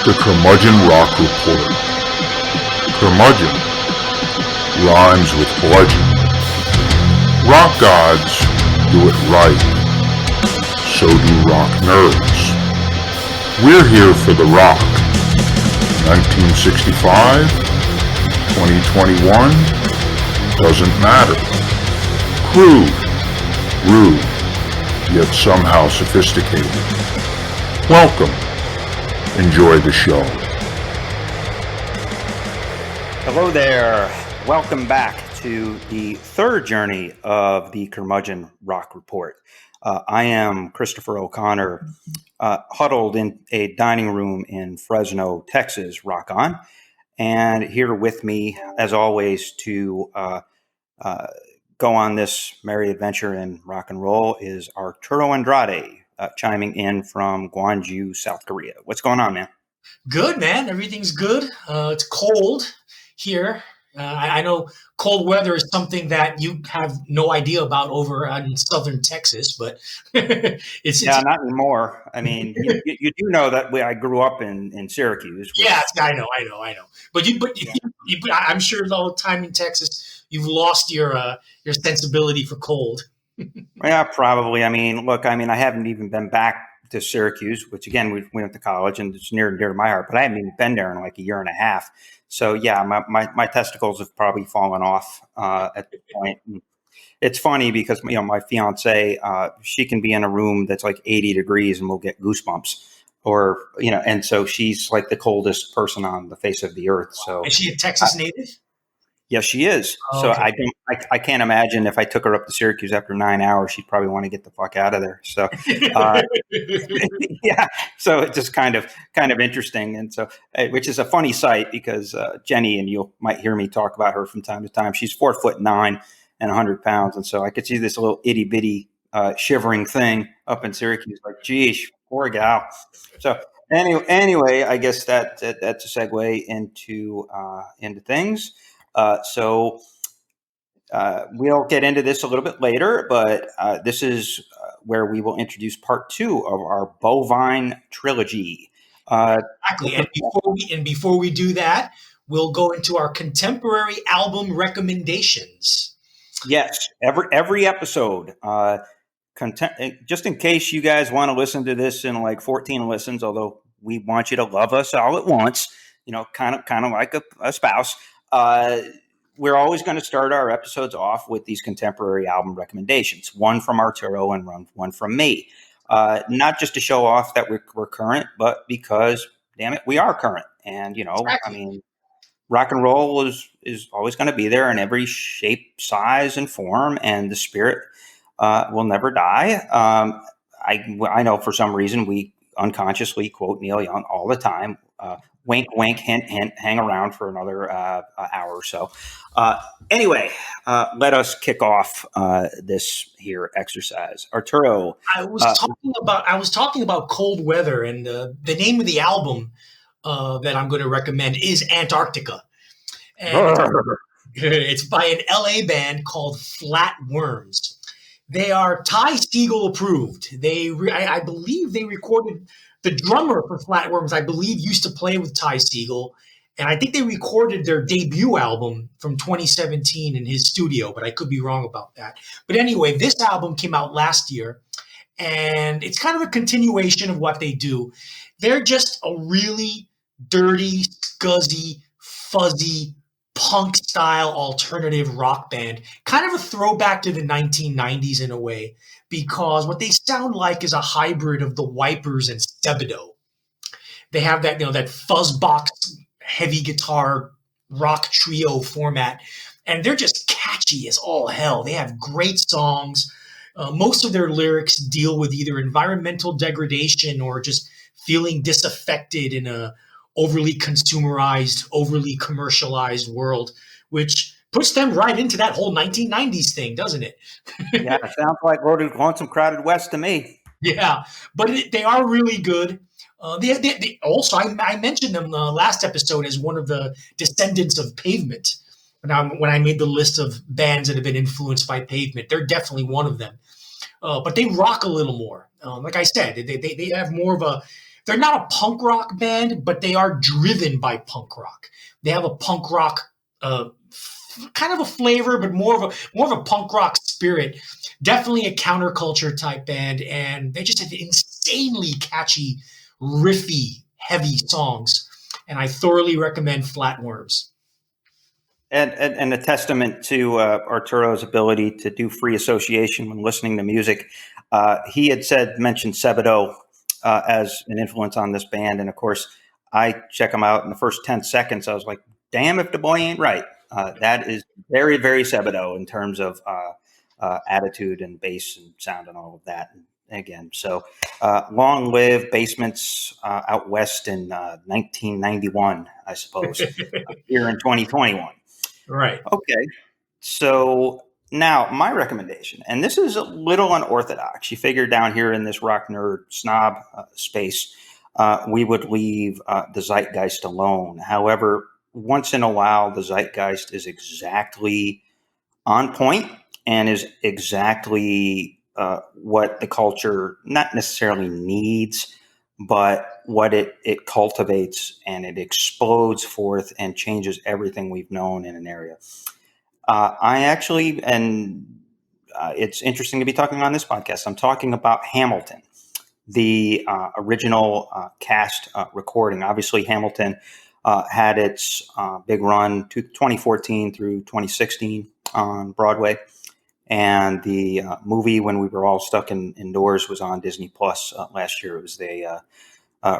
The Curmudgeon Rock Report. Curmudgeon rhymes with bludgeon. Rock gods do it right. So do rock nerds. We're here for the rock. 1965, 2021, doesn't matter. Crude, rude, yet somehow sophisticated. Welcome. Enjoy the show. Hello there. Welcome back to the third journey of the Curmudgeon Rock Report. I am Christopher O'Connor, huddled in a dining room in Fresno, Texas, rock on. And here with me, as always, to go on this merry adventure in rock and roll is Arturo Andrade, chiming in from Gwangju, South Korea. What's going on, man? Good, man. Everything's good. It's cold here. I know cold weather is something that you have no idea about over in southern Texas, but it's not anymore. I mean, you do know that I grew up in Syracuse. Yeah, I know. But I'm sure all the time in Texas, you've lost your sensibility for cold. Yeah, probably. I mean, look, I haven't even been back to Syracuse, which again, we went to college and it's near and dear to my heart, but I haven't even been there in like a year and a half. So yeah, my testicles have probably fallen off at this point. And it's funny because, my fiance, she can be in a room that's like 80 degrees and we'll get goosebumps or, and so she's like the coldest person on the face of the earth. So is she a Texas native? Yes, she is. Oh, so okay. I can't imagine if I took her up to Syracuse after 9 hours, she'd probably want to get the fuck out of there. So, yeah. So it's just kind of interesting, and so which is a funny sight because Jenny, and you might hear me talk about her from time to time. She's 4'9" and 100 pounds, and so I could see this little itty bitty shivering thing up in Syracuse. Like, geez, poor gal. So. Anyway, I guess that's a segue into things. So we'll get into this a little bit later, but this is where we will introduce part 2 of our Bovine trilogy. Exactly. And before we do that, we'll go into our contemporary album recommendations. Yes, every episode. Just in case you guys want to listen to this in like 14 listens, although we want you to love us all at once, kind of like a spouse. We're always going to start our episodes off with these contemporary album recommendations, one from Arturo and one from me. Not just to show off that we're current, but because, damn it, we are current. And, Exactly. rock and roll is always going to be there in every shape, size, and form, and the spirit will never die. I know for some reason we unconsciously quote Neil Young all the time. Wink, wink, hint, hint, hang around for another hour or so. Anyway, let us kick off this here exercise. Arturo. I was talking about cold weather, and the name of the album that I'm going to recommend is Antarctica. And it's by an LA band called Flatworms. They are Ty Segall approved. I believe they recorded. The drummer for Flatworms, I believe, used to play with Ty Segall, and I think they recorded their debut album from 2017 in his studio, but I could be wrong about that. But anyway, this album came out last year, and it's kind of a continuation of what they do. They're just a really dirty, scuzzy, fuzzy, punk-style alternative rock band, kind of a throwback to the 1990s in a way, because what they sound like is a hybrid of the Wipers and Stebido. They have that, that fuzzbox heavy guitar rock trio format, and they're just catchy as all hell. They have great songs. Most of their lyrics deal with either environmental degradation or just feeling disaffected in a overly consumerized, overly commercialized world, which puts them right into that whole 1990s thing, doesn't it? Yeah, it sounds like Lonesome Crowded West to me. Yeah, but they are really good. They also, I mentioned them last episode as one of the descendants of Pavement. When I made the list of bands that have been influenced by Pavement, they're definitely one of them. But they rock a little more. Like I said, they have more of a they're not a punk rock band, but they are driven by punk rock. They have a punk rock kind of a flavor, but more of a punk rock spirit. Definitely a counterculture type band, and they just have insanely catchy, riffy, heavy songs. And I thoroughly recommend Flatworms. And a testament to Arturo's ability to do free association when listening to music. He had mentioned Sebadoh as an influence on this band. And of course, I check him out in the first 10 seconds. I was like, damn if the boy ain't right. That is very, very Sebadoh in terms of attitude and bass and sound and all of that. And again, so long live Basements out west in 1991, I suppose, here in 2021. Right. Okay. So now my recommendation, and this is a little unorthodox. You figure down here in this rock nerd snob space, we would leave the zeitgeist alone. However, once in a while, the zeitgeist is exactly on point and is exactly what the culture not necessarily needs, but what it cultivates, and it explodes forth and changes everything we've known in an area. I actually, and it's interesting to be talking on this podcast. I'm talking about Hamilton, the original cast recording. Obviously, Hamilton had its big run to 2014 through 2016 on Broadway. And the movie, when we were all stuck indoors, was on Disney Plus last year. It was the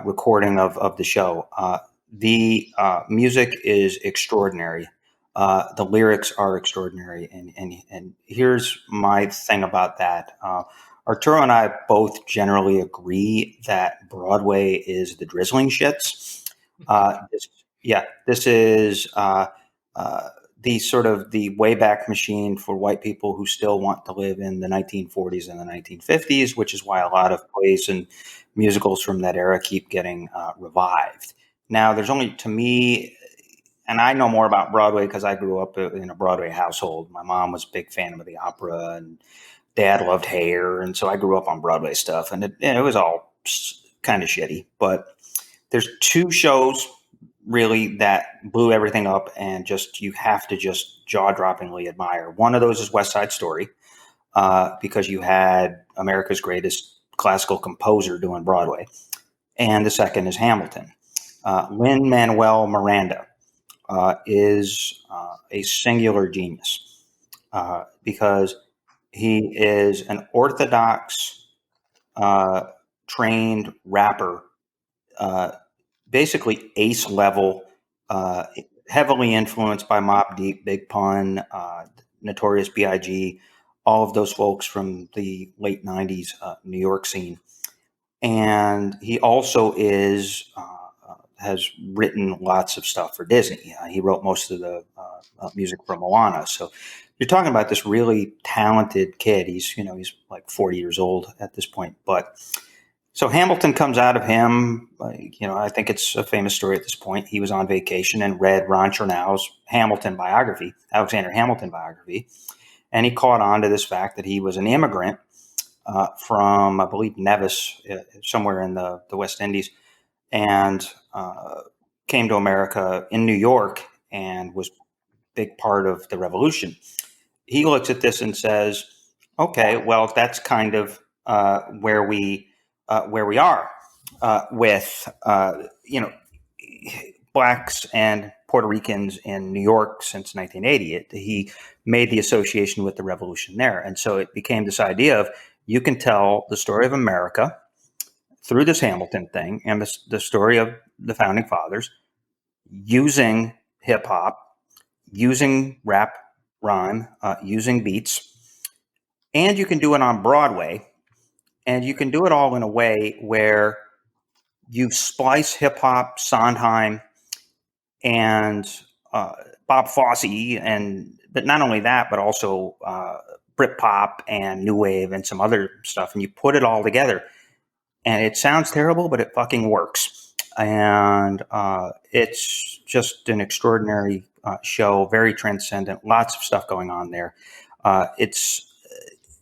recording of the show. The music is extraordinary. The lyrics are extraordinary. And here's my thing about that. Arturo and I both generally agree that Broadway is the drizzling shits. This is the sort of the Wayback Machine for white people who still want to live in the 1940s and the 1950s, which is why a lot of plays and musicals from that era keep getting revived. Now, there's only, to me, and I know more about Broadway because I grew up in a Broadway household. My mom was a big fan of the opera, and Dad loved Hair, and so I grew up on Broadway stuff, and it was all kind of shitty. But there's two shows really that blew everything up, and just you have to just jaw-droppingly admire. One of those is West Side Story, because you had America's greatest classical composer doing Broadway, and the second is Hamilton. Lin-Manuel Miranda is a singular genius because he is an orthodox trained rapper, basically ace level, heavily influenced by Mobb Deep, Big Pun, Notorious B.I.G., all of those folks from the late 90s New York scene. And he also has written lots of stuff for Disney. He wrote most of the music for Moana. So you're talking about this really talented kid. He's like 40 years old at this point. But so Hamilton comes out of him. I think it's a famous story at this point. He was on vacation and read Ron Chernow's Alexander Hamilton biography. And he caught on to this fact that he was an immigrant from, I believe, Nevis, somewhere in the West Indies, and came to America in New York and was a big part of the revolution. He looks at this and says, okay, well, that's kind of where we are with blacks and Puerto Ricans in New York since 1980. He made the association with the revolution there. And so it became this idea of you can tell the story of America through this Hamilton thing and the story of the founding fathers using hip hop, using rap, rhyme, using beats, and you can do it on Broadway, and you can do it all in a way where you splice hip hop, Sondheim, and Bob Fosse, but not only that, but also Britpop and New Wave and some other stuff, and you put it all together. And it sounds terrible, but it fucking works. And it's just an extraordinary show, very transcendent, lots of stuff going on there. It's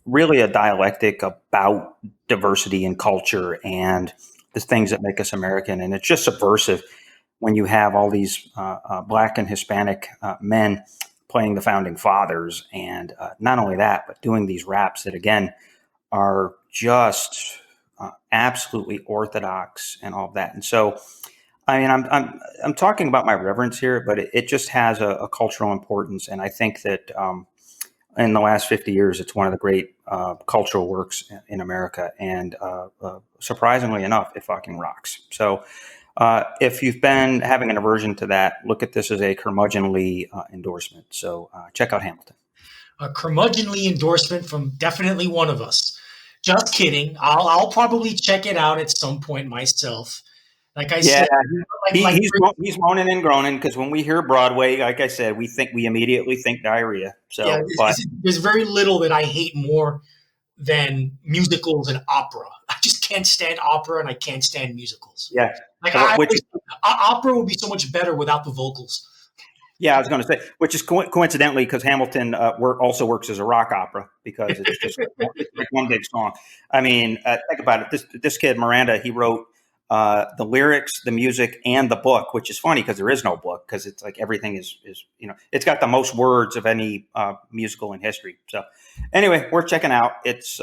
really a dialectic about diversity and culture and the things that make us American. And it's just subversive when you have all these Black and Hispanic men playing the founding fathers. And not only that, but doing these raps that, again, are just absolutely orthodox and all of that. And so, I mean, I'm talking about my reverence here, but it just has a cultural importance. And I think that in the last 50 years, it's one of the great cultural works in America. And surprisingly enough, it fucking rocks. So if you've been having an aversion to that, look at this as a curmudgeonly endorsement. So check out Hamilton. A curmudgeonly endorsement from definitely one of us. Just kidding. I'll probably check it out at some point myself. Like I said, he's moaning and groaning because when we hear Broadway, like I said, we immediately think diarrhea. So, yeah, there's very little that I hate more than musicals and opera. I just can't stand opera, and I can't stand musicals. Yeah, opera would be so much better without the vocals. Yeah, I was going to say, which is coincidentally because Hamilton also works as a rock opera because it's just like one big song. I mean, think about it. This kid Miranda, he wrote the lyrics, the music, and the book, which is funny because there is no book because it's like everything is it's got the most words of any musical in history. So anyway, worth checking out. It's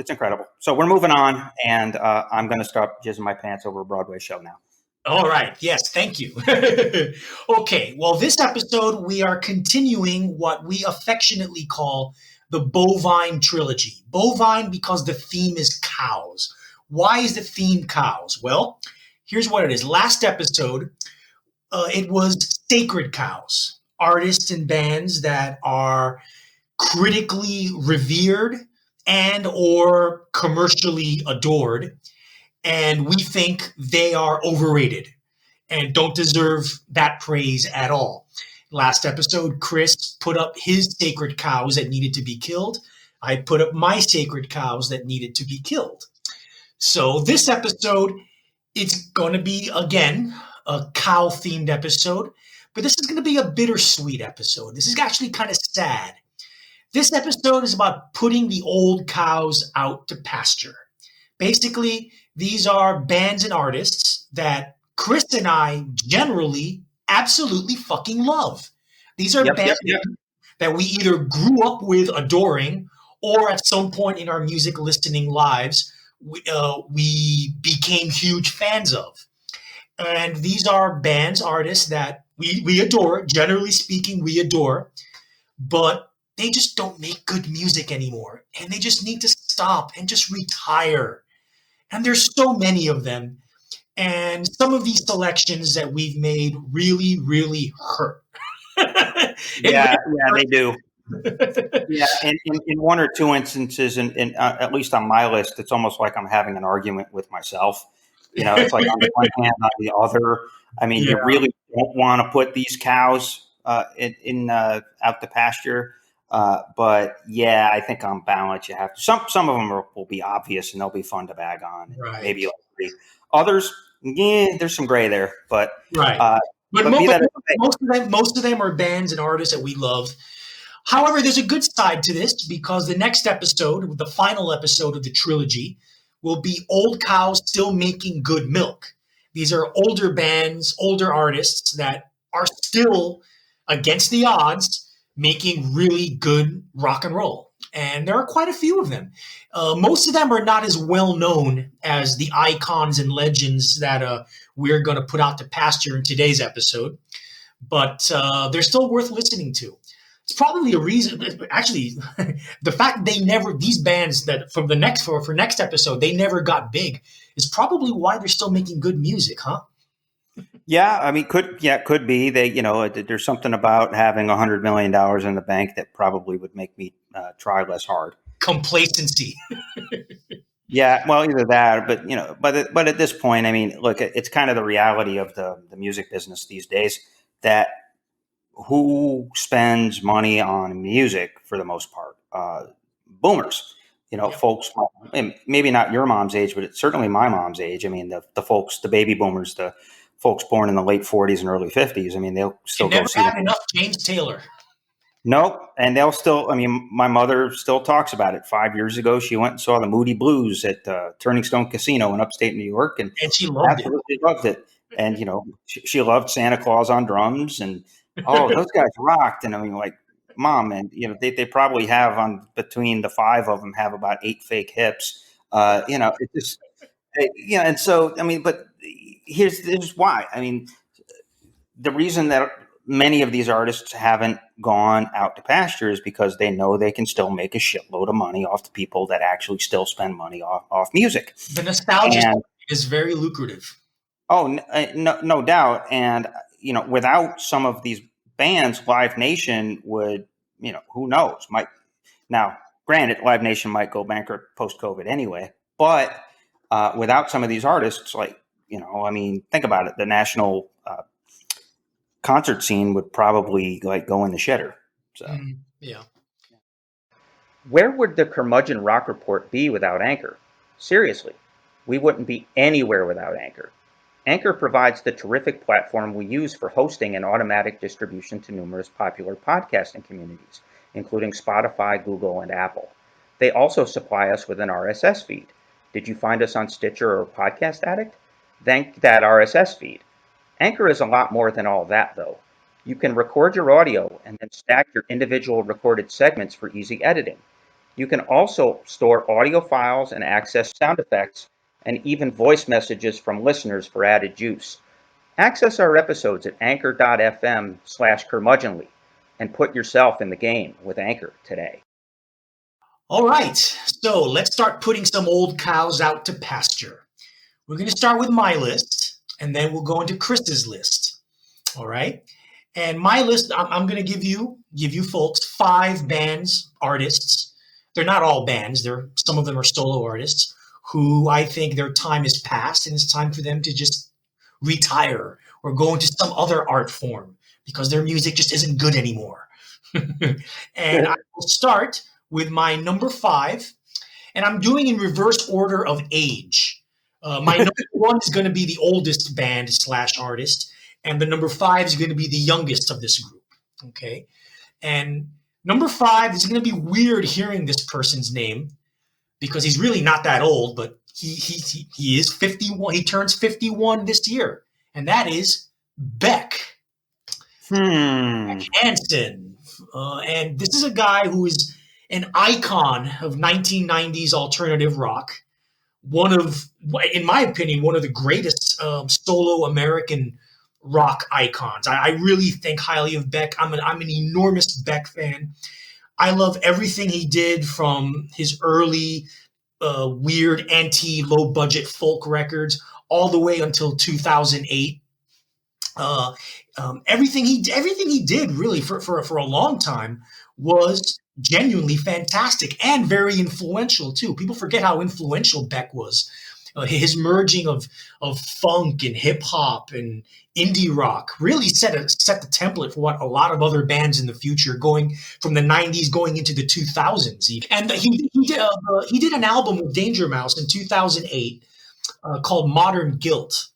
incredible. So we're moving on, and I'm going to start jizzing my pants over a Broadway show now. All right. Yes. Thank you. Okay. Well, this episode, we are continuing what we affectionately call the Bovine Trilogy. Bovine because the theme is cows. Why is the theme cows? Well, here's what it is. Last episode, it was sacred cows, artists and bands that are critically revered and or commercially adored. And we think they are overrated and don't deserve that praise at all. Last episode, Chris put up his sacred cows that needed to be killed. I put up my sacred cows that needed to be killed. So this episode, it's going to be, again, a cow-themed episode. But this is going to be a bittersweet episode. This is actually kind of sad. This episode is about putting the old cows out to pasture. Basically, these are bands and artists that Chris and I generally absolutely fucking love. These are bands that we either grew up with adoring or at some point in our music listening lives, we became huge fans of. And these are bands, artists that we adore, generally speaking, we adore, but they just don't make good music anymore. And they just need to stop and just retire. And there's so many of them. And some of these selections that we've made really, really hurt. Yeah, they do. Yeah, and in one or two instances, and at least on my list, it's almost like I'm having an argument with myself. It's like on the one hand, on the other. I mean, you really don't want to put these cows in out the pasture. But yeah, I think on balance, you have to. Some of them will be obvious and they'll be fun to bag on. Right. Maybe like three. Others, there's some gray there. But right. But most of them are bands and artists that we love. However, there's a good side to this because the next episode, the final episode of the trilogy, will be old cows still making good milk. These are older bands, older artists that are still against the odds making really good rock and roll. And there are quite a few of them. Most of them are not as well known as the icons and legends that we're going to put out to pasture in today's episode, but they're still worth listening to. It's probably a reason, actually, the fact these bands that for next episode, they never got big is probably why they're still making good music, huh? Yeah, I mean, could be. There's something about having $100 million in the bank that probably would make me try less hard. Complacency. Yeah, well, either that, but at this point, I mean, look, it's kind of the reality of the music business these days that who spends money on music for the most part? Boomers. Folks, maybe not your mom's age, but it's certainly my mom's age. I mean, the folks, the baby boomers, the folks born in the late 40s and early 50s. I mean, they'll still go see them. Enough James Taylor. Nope. And they'll still, I mean, my mother still talks about it. 5 years ago, she went and saw the Moody Blues at Turning Stone Casino in upstate New York and And she loved it. absolutely loved it. And, she loved Santa Claus on drums and, oh, those guys rocked. And I mean, like, Mom, and, they probably have between the five of them have about 8 fake hips. It just, and so, I mean, but here's why. I mean, the reason that many of these artists haven't gone out to pasture is because they know they can still make a shitload of money off the people that actually still spend money off music. The nostalgia is very lucrative. Oh, no doubt. And, without some of these bands, Live Nation would, who knows, now, granted, Live Nation might go bankrupt post-COVID anyway, but without some of these artists, like, I mean, think about it, the national concert scene would probably go in the shitter. So yeah. Where would the Curmudgeon Rock Report be without Anchor? Seriously, we wouldn't be anywhere without Anchor. Anchor provides the terrific platform we use for hosting and automatic distribution to numerous popular podcasting communities, including Spotify, Google, and Apple. They also supply us with an RSS feed. Did you find us on Stitcher or Podcast Addict? Thank that RSS feed. Anchor is a lot more than all that, though. You can record your audio and then stack your individual recorded segments for easy editing. You can also store audio files and access sound effects and even voice messages from listeners for added juice. Access our episodes at anchor.fm/curmudgeonly and put yourself in the game with Anchor today. All right, so let's start putting some old cows out to pasture. We're going to start with my list. And then we'll go into Chris's list. All right. And my list, I'm going to give you folks 5 bands, artists. They're not all bands. Some of them are solo artists who I think their time is past and it's time for them to just retire or go into some other art form because their music just isn't good anymore. And I will start with my number 5, and I'm doing in reverse order of age. My number 1 is going to be the oldest band / artist, and the number 5 is going to be the youngest of this group. Okay, and number 5 is going to be weird hearing this person's name because he's really not that old, but he is 51. He turns 51 this year, and that is Beck Anson. And this is a guy who is an icon of 1990s alternative rock. In my opinion, one of the greatest solo American rock icons. I really think highly of Beck. I'm an enormous Beck fan. I love everything he did from his early weird low budget folk records all the way until 2008. Everything he did really for a long time was genuinely fantastic and very influential too. People forget how influential Beck was. His merging of funk and hip hop and indie rock really set the template for what a lot of other bands in the future, going from the 90s going into the 2000s even. And he did an album with Danger Mouse in 2008 called Modern Guilt,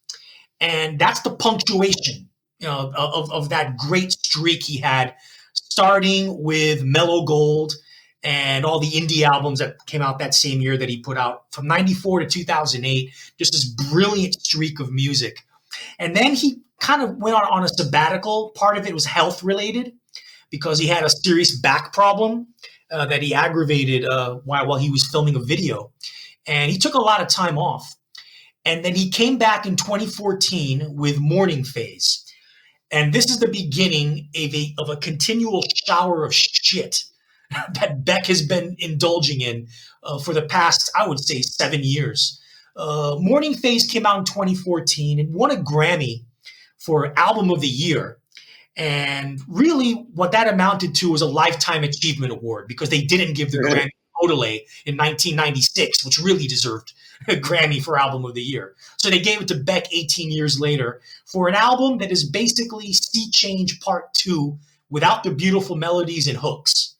and that's the punctuation of that great streak he had, starting with Mellow Gold and all the indie albums that came out that same year that he put out from 94 to 2008, just this brilliant streak of music. And then he kind of went on a sabbatical. Part of it was health related because he had a serious back problem that he aggravated while he was filming a video. And he took a lot of time off. And then he came back in 2014 with Morning Phase. And this is the beginning of a continual shower of shit that Beck has been indulging in for the past, I would say, 7 years. Morning Phase came out in 2014 and won a Grammy for Album of the Year. And really what that amounted to was a Lifetime Achievement Award because they didn't give the Grammy to Odelay in 1996, which really deserved a Grammy for Album of the Year. So they gave it to Beck 18 years later for an album that is basically Sea Change Part 2 without the beautiful melodies and hooks.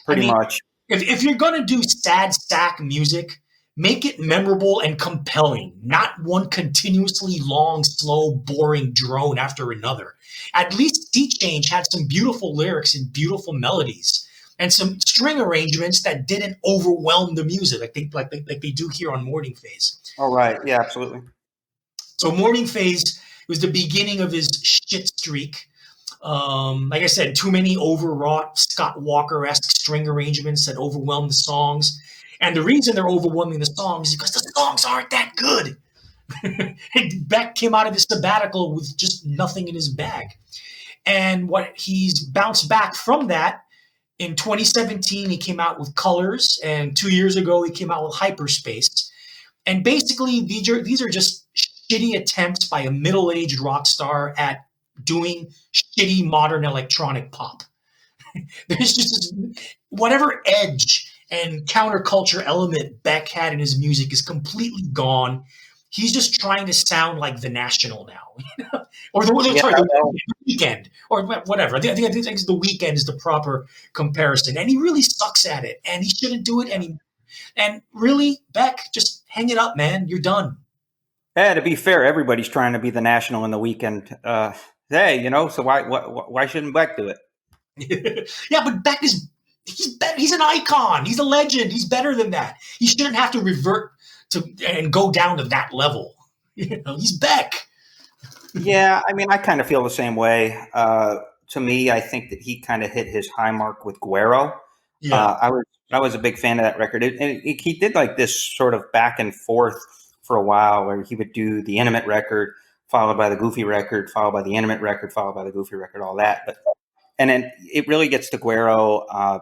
Pretty much. If you're going to do sad sack music, Make it memorable and compelling, not one continuously long, slow, boring drone after another. At least Sea Change had some beautiful lyrics and beautiful melodies and some string arrangements that didn't overwhelm the music like they do here on Morning Phase. Oh, right. Yeah, absolutely. So Morning Phase was the beginning of his shit streak. Like I said, too many overwrought Scott Walker-esque string arrangements that overwhelm the songs. And the reason they're overwhelming the songs is because the songs aren't that good. And Beck came out of his sabbatical with just nothing in his bag. And what he's bounced back from that, in 2017, he came out with Colors. And 2 years ago, he came out with Hyperspace. And basically, these are just shitty attempts by a middle-aged rock star at doing shitty modern electronic pop. There's just whatever edge and counterculture element Beck had in his music is completely gone. He's just trying to sound like The National now, or the Weeknd, or whatever. I think The Weeknd is the proper comparison, and he really sucks at it, and he shouldn't do it anymore. And really, Beck, just hang it up, man. You're done. Yeah, to be fair, everybody's trying to be The National in The Weeknd. Hey, so why shouldn't Beck do it? Yeah, but Beck he's an icon. He's a legend. He's better than that. He shouldn't have to revert to and go down to that level. He's Beck. Yeah, I mean, I kind of feel the same way. To me, I think that he kind of hit his high mark with Guero. Yeah. I was a big fan of that record. He did like this sort of back and forth for a while where he would do the intimate record, followed by the goofy record, followed by the intimate record, followed by the goofy record, all that. And then it really gets to Guero.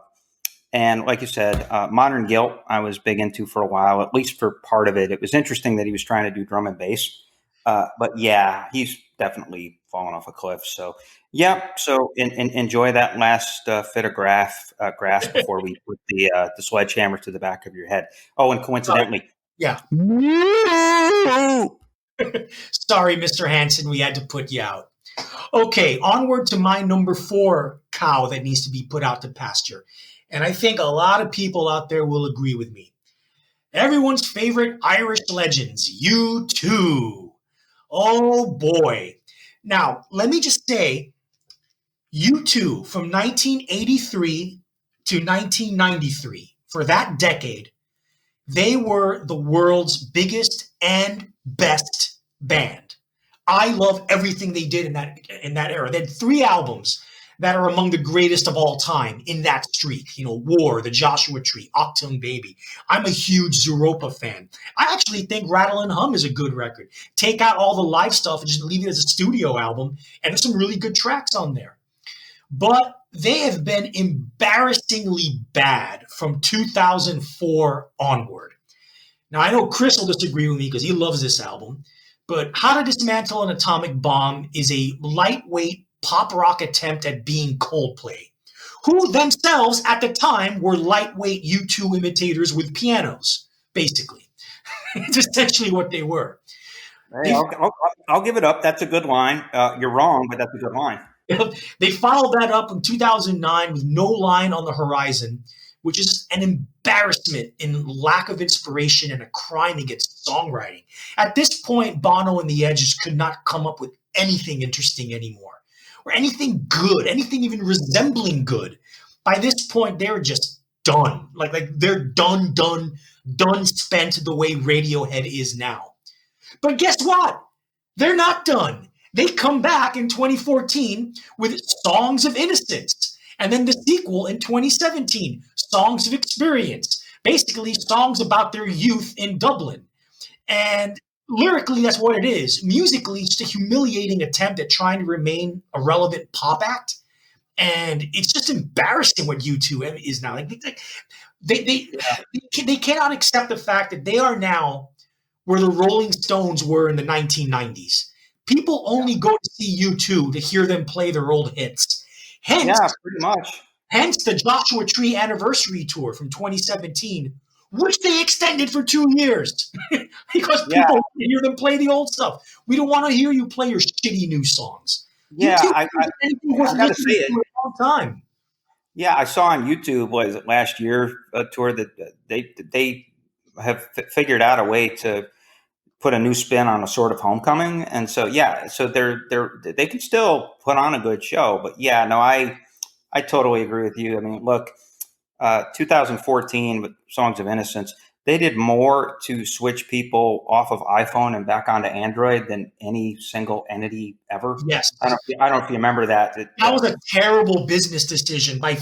And like you said, Modern Guilt, I was big into for a while, at least for part of it. It was interesting that he was trying to do drum and bass. But yeah, he's definitely fallen off a cliff. So yeah, so enjoy that last fit of grass before we put the sledgehammer to the back of your head. Oh, and coincidentally, yeah. Sorry, Mr. Hansen, we had to put you out. Okay, onward to my number 4 cow that needs to be put out to pasture. And I think a lot of people out there will agree with me. Everyone's favorite Irish legends, U2. Oh boy. Now, let me just say, U2 from 1983 to 1993, for that decade, they were the world's biggest and best band. I love everything they did in that era. They had 3 albums that are among the greatest of all time in that streak. War, The Joshua Tree, Octung Baby. I'm a huge Zooropa fan. I actually think Rattle and Hum is a good record. Take out all the live stuff and just leave it as a studio album, and there's some really good tracks on there. But they have been embarrassingly bad from 2004 onward. Now, I know Chris will disagree with me because he loves this album, but How to Dismantle an Atomic Bomb is a lightweight pop rock attempt at being Coldplay, who themselves at the time were lightweight U2 imitators with pianos, basically. It's essentially what they were. Hey, I'll give it up. That's a good line. You're wrong, but that's a good line. They followed that up in 2009 with No Line on the Horizon, which is an embarrassment in lack of inspiration and a crime against songwriting. At this point, Bono and the Edges could not come up with anything interesting anymore, or anything good, anything even resembling good. By this point, they're just done. Like they're done, spent the way Radiohead is now. But guess what? They're not done. They come back in 2014 with Songs of Innocence. And then the sequel in 2017, Songs of Experience. Basically, songs about their youth in Dublin. And lyrically, that's what it is. Musically, it's just a humiliating attempt at trying to remain a relevant pop act. And it's just embarrassing what U2 is now. They cannot accept the fact that they are now where the Rolling Stones were in the 1990s. People only go to see U2 to hear them play their old hits. Hence, pretty much. Hence the Joshua Tree anniversary tour from 2017, which they extended for 2 years because people want to hear them play the old stuff. We don't want to hear you play your shitty new songs. Yeah, I gotta say it. For a long time. Yeah, I saw on YouTube, last year, a tour that they have figured out a way to put a new spin on a sort of homecoming. And so, yeah, so they can still put on a good show. But yeah, no, I totally agree with you. I mean, look, 2014 with Songs of Innocence, they did more to switch people off of iPhone and back onto Android than any single entity ever. Yes. I don't know if you remember that. That was a terrible business decision by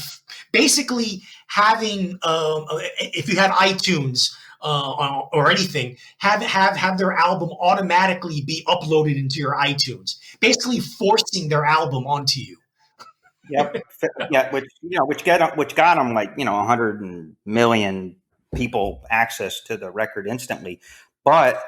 basically having, if you had iTunes or anything, have their album automatically be uploaded into your iTunes, basically forcing their album onto you. Yep. Yeah. Which got them like 100 million people access to the record instantly. But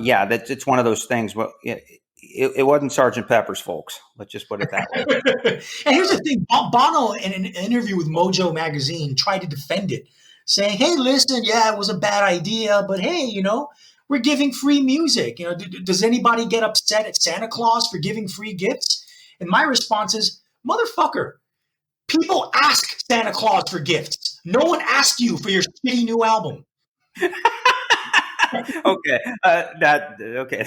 yeah, it's one of those things. Well, it wasn't Sergeant Pepper's, folks. Let's just put it that way. And here's the thing: Bono, in an interview with Mojo Magazine, tried to defend it, saying, "Hey, listen, yeah, it was a bad idea, but hey, we're giving free music. Does anybody get upset at Santa Claus for giving free gifts?" And my response is, motherfucker, people ask Santa Claus for gifts. No one asked you for your shitty new album. Okay. Okay.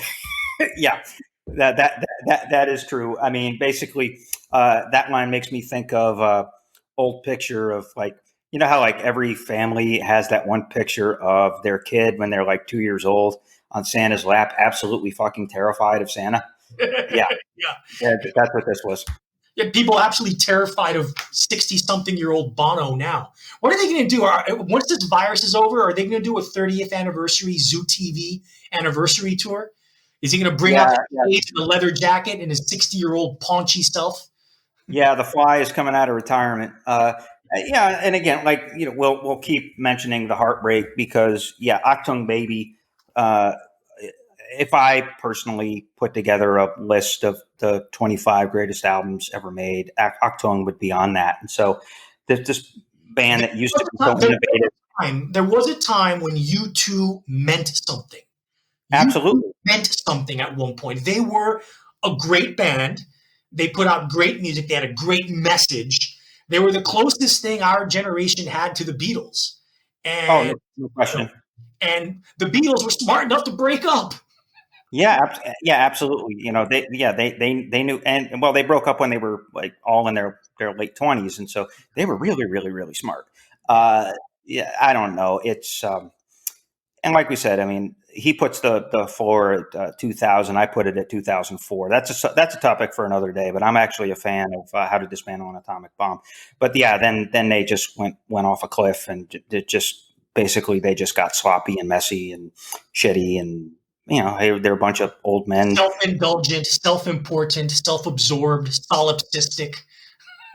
Yeah, that is true. I mean, basically, that line makes me think of old picture of like, how like every family has that one picture of their kid when they're like 2 years old on Santa's lap, absolutely fucking terrified of Santa. Yeah. That's what this was. Yeah, people absolutely terrified of 60-something-year-old Bono now. What are they going to do? Once this virus is over, are they going to do a 30th anniversary Zoo TV anniversary tour? Is he going to bring out the stage in a leather jacket and his 60-year-old paunchy self? Yeah, the Fly is coming out of retirement. Yeah, and again, like we'll keep mentioning the heartbreak because Achtung Baby. If I personally put together a list of the 25 greatest albums ever made, Achtung would be on that. And so this band that used to be so innovative. There was a time when U2 meant something. Absolutely. Meant something at one point. They were a great band. They put out great music. They had a great message. They were the closest thing our generation had to the Beatles. And, no question. And the Beatles were smart enough to break up. Yeah, absolutely. They knew, and well, they broke up when they were like all in their late 20s, and so they were really, really, really smart. I don't know. It's and like we said, I mean, he puts the floor at 2000. I put it at 2004. That's a topic for another day. But I'm actually a fan of How to Dismantle an Atomic Bomb. But yeah, then they just went off a cliff, and it just basically they just got sloppy and messy and shitty and. They're a bunch of old men. Self-indulgent, self-important, self-absorbed, solipsistic.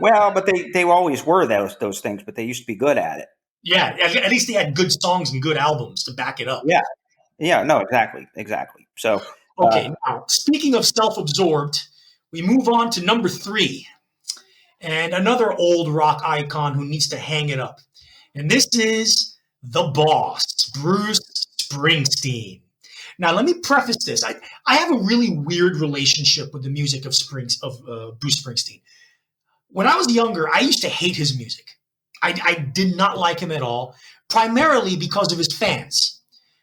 Well, but they always were those things, but they used to be good at it. Yeah, at least they had good songs and good albums to back it up. Yeah, no, exactly. So, okay, now, speaking of self-absorbed, we move on to number 3. And another old rock icon who needs to hang it up. And this is the boss, Bruce Springsteen. Now, let me preface this. I have a really weird relationship with the music of Bruce Springsteen. When I was younger, I used to hate his music. I did not like him at all, primarily because of his fans.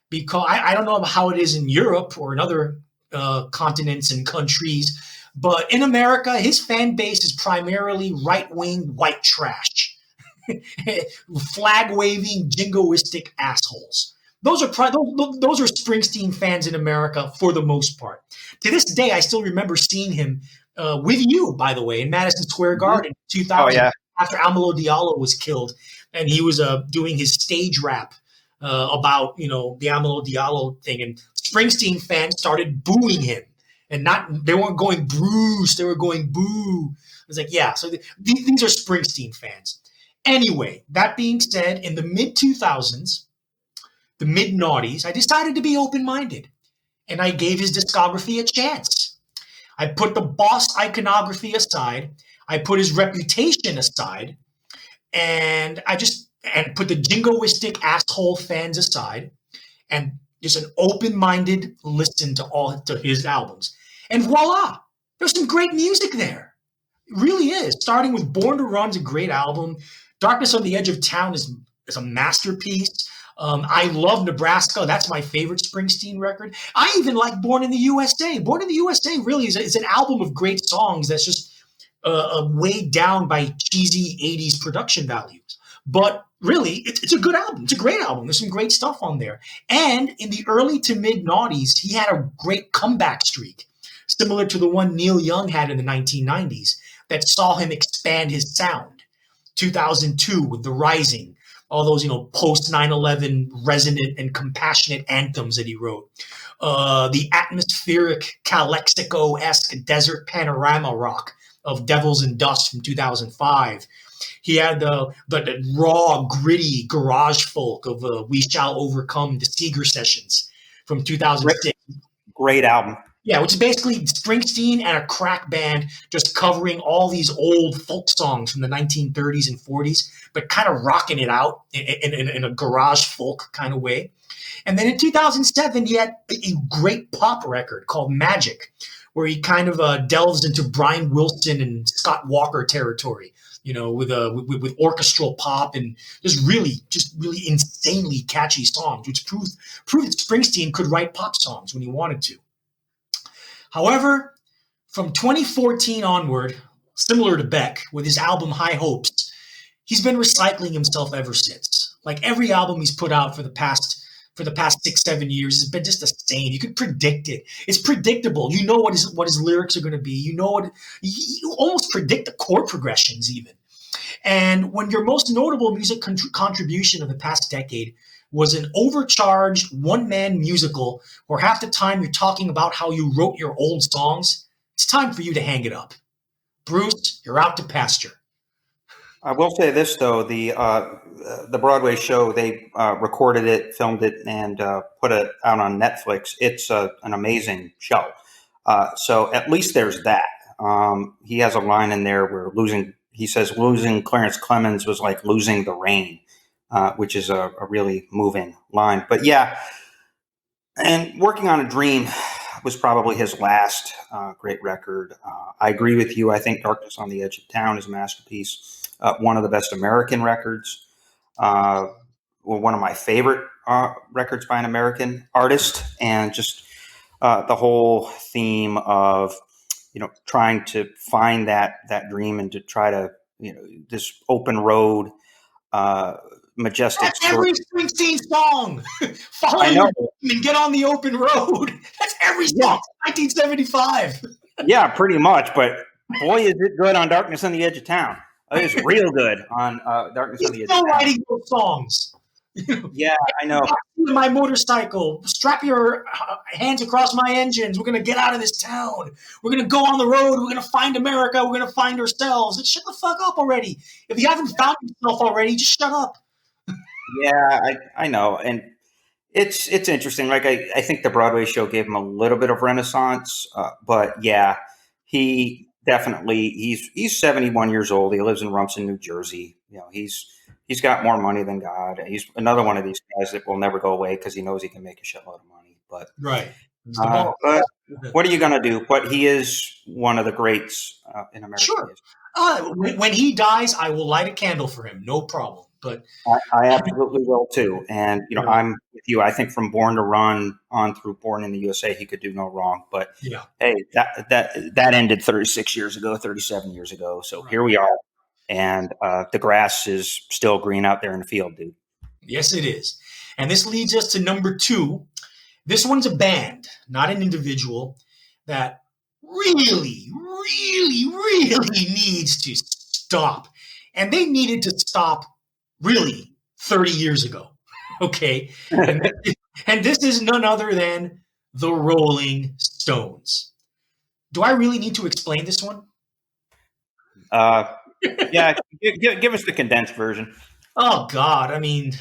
Because I don't know how it is in Europe or in other continents and countries, but in America, his fan base is primarily right-wing white trash, flag-waving, jingoistic assholes. Those are Springsteen fans in America for the most part. To this day, I still remember seeing him with you, by the way, in Madison Square Garden in 2000 after Amelo Diallo was killed, and he was doing his stage rap about the Amelo Diallo thing, and Springsteen fans started booing him, and they weren't going Bruce, they were going boo. I was like, yeah, so these are Springsteen fans. Anyway, that being said, in the mid 2000s. The mid-noughties, I decided to be open-minded, and I gave his discography a chance. I put the boss iconography aside, I put his reputation aside, and put the jingoistic asshole fans aside, and just an open-minded listen to his albums. And voila, there's some great music there. It really is. Starting with Born to Run's a great album. Darkness on the Edge of Town is a masterpiece. I love Nebraska. That's my favorite Springsteen record. I even like Born in the USA. Born in the USA really is an album of great songs that's just weighed down by cheesy 80s production values. But really, it's a good album. It's a great album. There's some great stuff on there. And in the early to mid noughties, he had a great comeback streak, similar to the one Neil Young had in the 1990s, that saw him expand his sound. 2002 with The Rising, all those, post 9/11 resonant and compassionate anthems that he wrote. The atmospheric Calexico-esque desert panorama rock of Devils and Dust from 2005. He had the raw, gritty garage folk of We Shall Overcome, the Seeger Sessions from 2006. Great album. Yeah, which is basically Springsteen and a crack band just covering all these old folk songs from the 1930s and 40s, but kind of rocking it out in a garage folk kind of way. And then in 2007, he had a great pop record called Magic, where he kind of delves into Brian Wilson and Scott Walker territory, with orchestral pop and just really insanely catchy songs, which proved that Springsteen could write pop songs when he wanted to. However, from 2014 onward, similar to Beck, with his album High Hopes, he's been recycling himself ever since. Like every album he's put out for the past 6-7 years has been just the same. You could predict it. It's predictable. You know what his lyrics are going to be. You almost predict the chord progressions even. And when your most notable music contribution of the past decade was an overcharged one-man musical where half the time you're talking about how you wrote your old songs, it's time for you to hang it up. Bruce, you're out to pasture. I will say this, though. The Broadway show, they recorded it, filmed it, and put it out on Netflix. It's an amazing show. So at least there's that. He has a line in there where he says losing Clarence Clemens was like losing the rain, which is a really moving line. But yeah, and Working on a Dream was probably his last great record. I agree with you. I think Darkness on the Edge of Town is a masterpiece. One of the best American records. One of my favorite records by an American artist. And just the whole theme of, trying to find that dream and to try to, this open road, majestic That's every Springsteen song. Follow your dream and get on the open road. That's every song. 1975. Yeah, pretty much. But boy, is it good on Darkness on the Edge of Town. It's real good on Darkness on the Edge of Town. Still writing those songs. Yeah, I know. My motorcycle, strap your hands across my engines. We're going to get out of this town. We're going to go on the road. We're going to find America. We're going to find ourselves. And shut the fuck up already. If you haven't found yourself already, just shut up. Yeah, I know. And it's interesting. Like, I think the Broadway show gave him a little bit of renaissance. But yeah, he definitely, he's 71 years old. He lives in Rumson, New Jersey. He's got more money than God. He's another one of these guys that will never go away because he knows he can make a shitload of money. But right. But what are you going to do? But he is one of the greats in America. Sure. When he dies, I will light a candle for him. No problem. But I absolutely will too. And I'm with you. I think from Born to Run on through Born in the USA, he could do no wrong. But hey, that ended 36 years ago, 37 years ago. So here we are. And the grass is still green out there in the field, dude. Yes, it is. And this leads us to number 2. This one's a band, not an individual, that really, really, really needs to stop. And they needed to stop really 30 years ago. Okay. And this is none other than the Rolling Stones. Do I really need to explain this one? Yeah, give us the condensed version. Oh, God. I mean,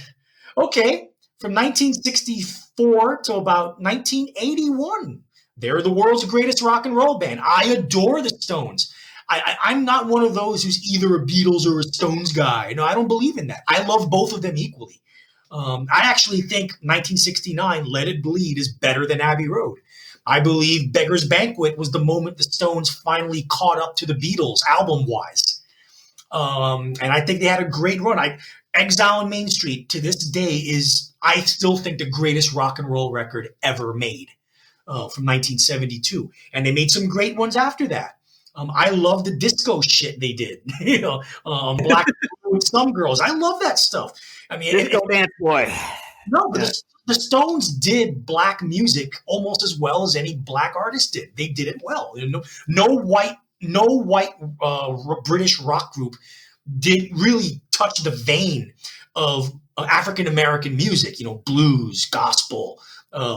okay. From 1964 to about 1981, they're the world's greatest rock and roll band. I adore the Stones. I'm not one of those who's either a Beatles or a Stones guy. No, I don't believe in that. I love both of them equally. I actually think 1969, Let It Bleed, is better than Abbey Road. I believe Beggar's Banquet was the moment the Stones finally caught up to the Beatles album-wise. And I think they had a great run. Exile on Main Street to this day is, I still think, the greatest rock and roll record ever made, from 1972. And they made some great ones after that. I love the disco shit they did. Black with Some Girls. I love that stuff. I mean, Disco Dance Boy. no, but the Stones did black music almost as well as any black artist did. They did it well. No white British rock group did really touch the vein of African American music. Blues, gospel,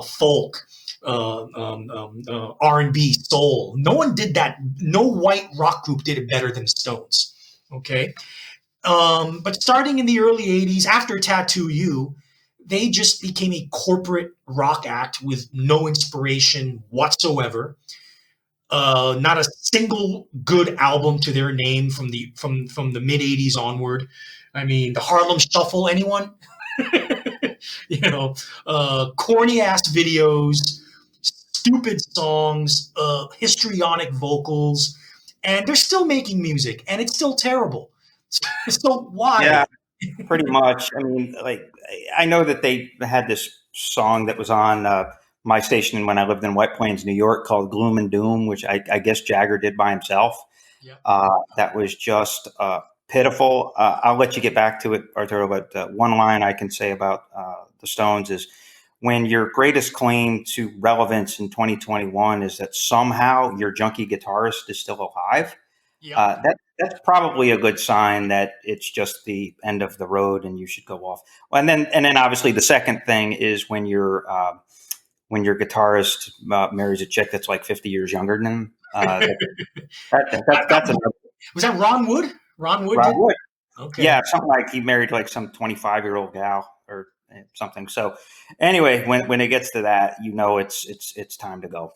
folk, R&B, soul. No one did that. No white rock group did it better than Stones. Okay. But starting in the early 80s, after Tattoo You, they just became a corporate rock act with no inspiration whatsoever. Not a single good album to their name from the mid 80s onward. I mean, the Harlem Shuffle, anyone? Corny ass videos, stupid songs, histrionic vocals, and they're still making music, and it's still terrible. So why? Yeah, pretty much. I mean, I know that they had this song that was on my station when I lived in White Plains, New York, called Gloom and Doom, which I guess Jagger did by himself. Yeah. That was just pitiful. I'll let you get back to it, Arturo, but one line I can say about the Stones is, when your greatest claim to relevance in 2021 is that somehow your junkie guitarist is still alive, that's probably a good sign that it's just the end of the road and you should go off. And then obviously the second thing is when your guitarist marries a chick that's like 50 years younger than him. That's another. Was that Ron Wood? Ron Wood? Okay. Yeah, something like he married like some 25-year-old gal or something. So anyway, when it gets to that, it's time to go.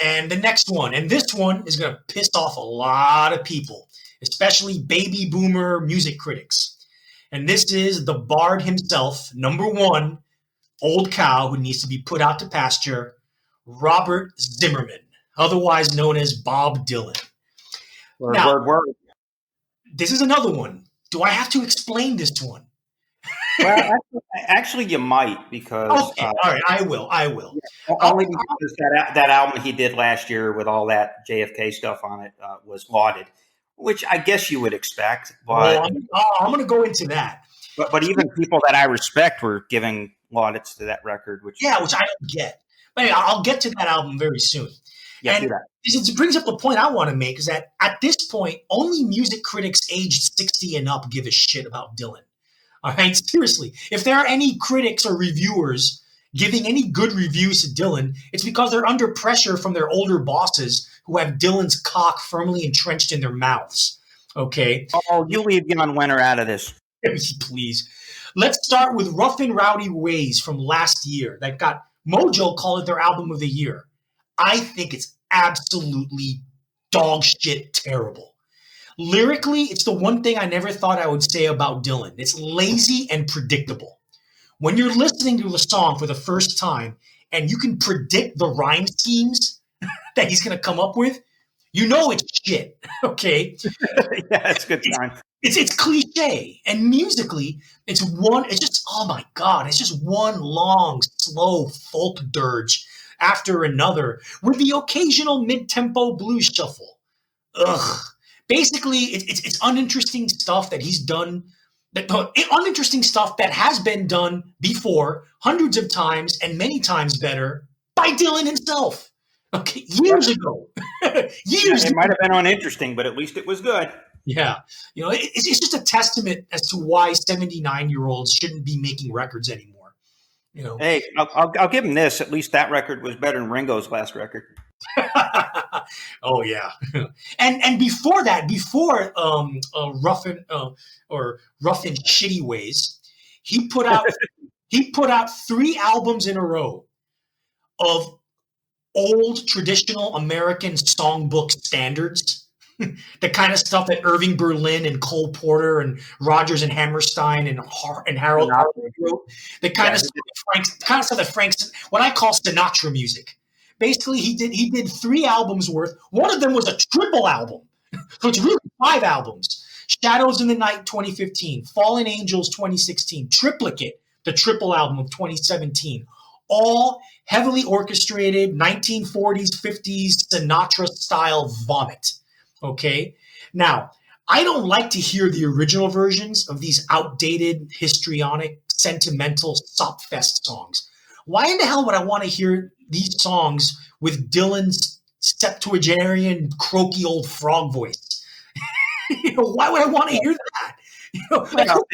And the next one, and this one is going to piss off a lot of people, especially baby boomer music critics. And this is the bard himself, number one, old cow who needs to be put out to pasture, Robert Zimmerman, otherwise known as Bob Dylan. Word. This is another one. Do I have to explain this one? Well, actually, you might, because okay, all right, I will. Only because that album he did last year with all that JFK stuff on it was lauded, which I guess you would expect. But I'm going to go into that. But even people that I respect were giving laudits to that record, which I don't get. But anyway, I'll get to that album very soon. Yeah, and this brings up the point I want to make, is that at this point, only music critics aged 60 and up give a shit about Dylan. All right, seriously. If there are any critics or reviewers giving any good reviews to Dylan, it's because they're under pressure from their older bosses who have Dylan's cock firmly entrenched in their mouths. Okay? Oh, you leave Jan Wenner out of this. Please. Let's start with Rough and Rowdy Ways from last year that got Mojo called it their album of the year. I think it's absolutely dog shit terrible. Lyrically, it's the one thing I never thought I would say about Dylan. It's lazy and predictable. When you're listening to the song for the first time and you can predict the rhyme schemes that he's going to come up with, it's shit, okay? Yeah, it's good time. It's cliche, and musically, it's just one long, slow folk dirge after another with the occasional mid-tempo blues shuffle. Ugh. Basically, it's uninteresting stuff that he's done, uninteresting stuff that has been done before hundreds of times and many times better by Dylan himself. Okay, years ago. It might have been uninteresting, but at least it was good. Yeah. It's just a testament as to why 79-year-olds shouldn't be making records anymore. Hey, I'll give him this. At least that record was better than Ringo's last record. Oh yeah, and before that, Rough and Shitty Ways, he put out 3 albums in a row of old traditional American songbook standards, the kind of stuff that Irving Berlin and Cole Porter and Rodgers and Hammerstein and Harold wrote, the kind of stuff that Frank's what I call Sinatra music. Basically, he did 3 albums worth. One of them was a triple album, so it's really 5 albums. Shadows in the Night 2015, Fallen Angels 2016, Triplicate, the triple album of 2017. All heavily orchestrated 1940s, 50s Sinatra style vomit. Okay? Now, I don't like to hear the original versions of these outdated, histrionic, sentimental sopfest songs. Why in the hell would I want to hear these songs with Dylan's septuagenarian, croaky old frog voice? Why would I want to hear that? I told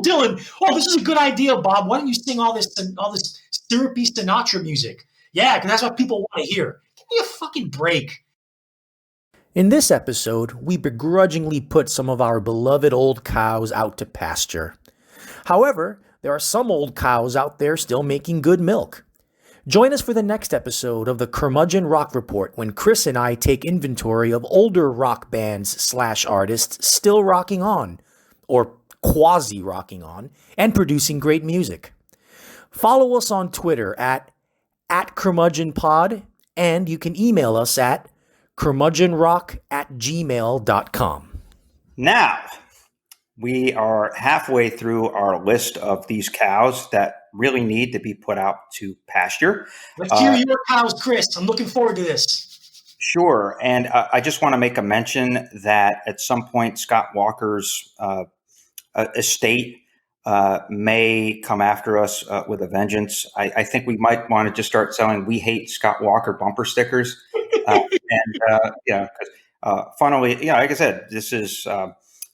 Dylan, "Oh, this is a good idea, Bob. Why don't you sing all this syrupy Sinatra music?" Yeah, because that's what people want to hear. Give me a fucking break. In this episode, we begrudgingly put some of our beloved old cows out to pasture. However, there are some old cows out there still making good milk. Join us for the next episode of the Curmudgeon Rock Report when Chris and I take inventory of older rock bands / artists still rocking on, or quasi-rocking on, and producing great music. Follow us on Twitter at @CurmudgeonPod, and you can email us at curmudgeonrock@gmail.com. Now, we are halfway through our list of these cows that really need to be put out to pasture. Let's hear your cows, Chris. I'm looking forward to this. Sure. And I just want to make a mention that at some point, Scott Walker's estate may come after us with a vengeance. I think we might want to just start selling "We Hate Scott Walker" bumper stickers. Funnily, like I said, this is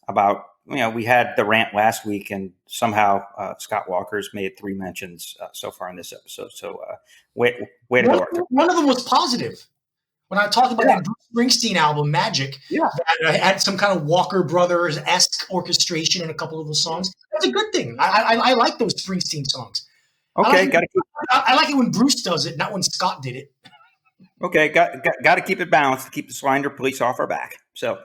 about, we had the rant last week, and somehow Scott Walker's made 3 mentions so far in this episode. So way to go, Arthur. One of them was positive. When I talked about that Bruce Springsteen album, Magic, that had some kind of Walker Brothers-esque orchestration in a couple of the songs. That's a good thing. I like those Springsteen songs. Okay, I like it when Bruce does it, not when Scott did it. Okay, got to keep it balanced to keep the slander police off our back. So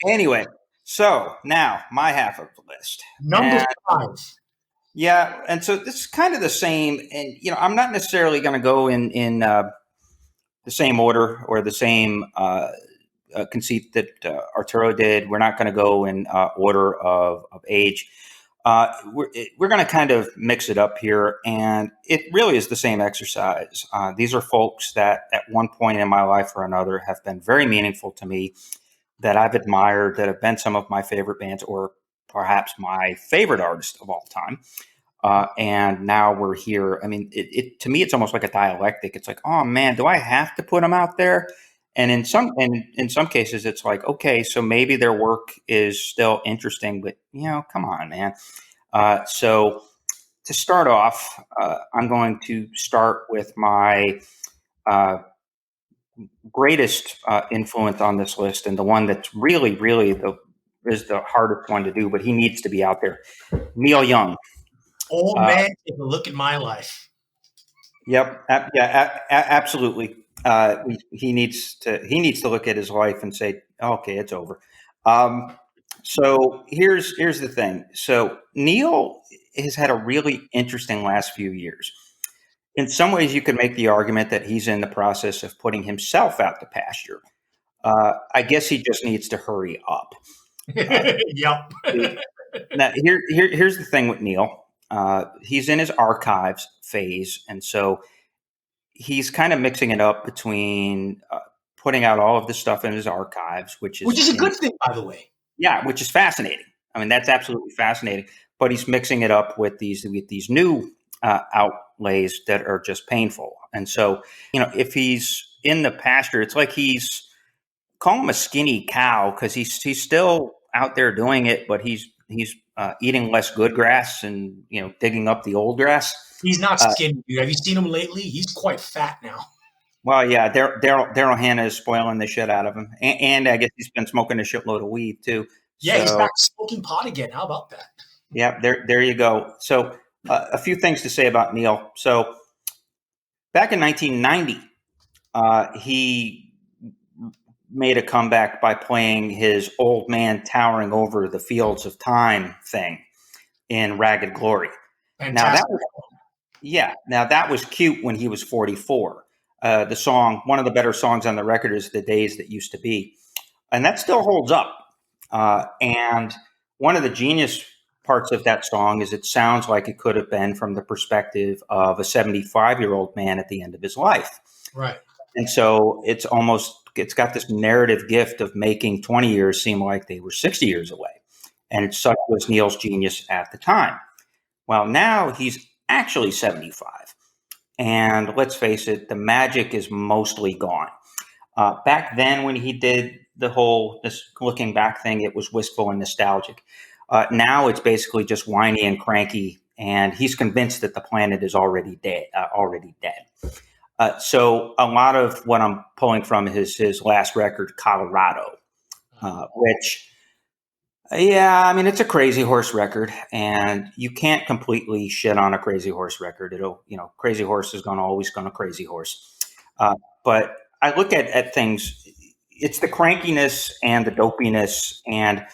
anyway, so now my half of the list. Number 5. Yeah, and so this is kind of the same, and I'm not necessarily going to go in the same order or the same conceit that Arturo did. We're not going to go in order of age. We're going to kind of mix it up here, and it really is the same exercise. These are folks that at one point in my life or another have been very meaningful to me, that I've admired, that have been some of my favorite bands, or perhaps my favorite artist of all time. And now we're here. I mean, to me, it's almost like a dialectic. It's like, oh man, do I have to put them out there? And in some cases, it's like, okay, so maybe their work is still interesting, but come on, man. So to start off, I'm going to start with my greatest influence on this list, and the one that's really, really is the hardest one to do, but he needs to be out there. Neil Young. Old man, take a look at my life. Yep. Absolutely. He needs to look at his life and say, okay, it's over. So here's the thing. So Neil has had a really interesting last few years. In some ways, you could make the argument that he's in the process of putting himself out to pasture. I guess he just needs to hurry up. Yep. Now, here's the thing with Neil. He's in his archives phase, and so he's kind of mixing it up between putting out all of the stuff in his archives, which is a good thing, by the way. Yeah, which is fascinating. I mean, that's absolutely fascinating. But he's mixing it up with these new outlays that are just painful. And so, if he's in the pasture, it's like call him a skinny cow, because he's still out there doing it, but he's eating less good grass and digging up the old grass. He's not skinny, dude. Have you seen him lately? He's quite fat now. Well, yeah, Daryl Hannah is spoiling the shit out of him, and I guess he's been smoking a shitload of weed too. Yeah, so, he's back smoking pot again. How about that? Yeah, there you go. So a few things to say about Neil. So back in 1990, he made a comeback by playing his Old Man Towering Over the Fields of Time thing in Ragged Glory. Fantastic. Now that was cute when he was 44. The song, one of the better songs on the record, is The Days That Used to Be. And that still holds up. And one of the genius parts of that song is it sounds like it could have been from the perspective of a 75-year-old man at the end of his life. Right. And so it's got this narrative gift of making 20 years seem like they were 60 years away. And such was Neil's genius at the time. Well, now he's actually 75. And let's face it, the magic is mostly gone. Back then when he did this looking back thing, it was wistful and nostalgic. Now it's basically just whiny and cranky, and he's convinced that the planet is already dead. So a lot of what I'm pulling from is his last record, Colorado, which, it's a Crazy Horse record, and you can't completely shit on a Crazy Horse record. Crazy Horse is always going to Crazy Horse. But I look at things, it's the crankiness and the dopiness, and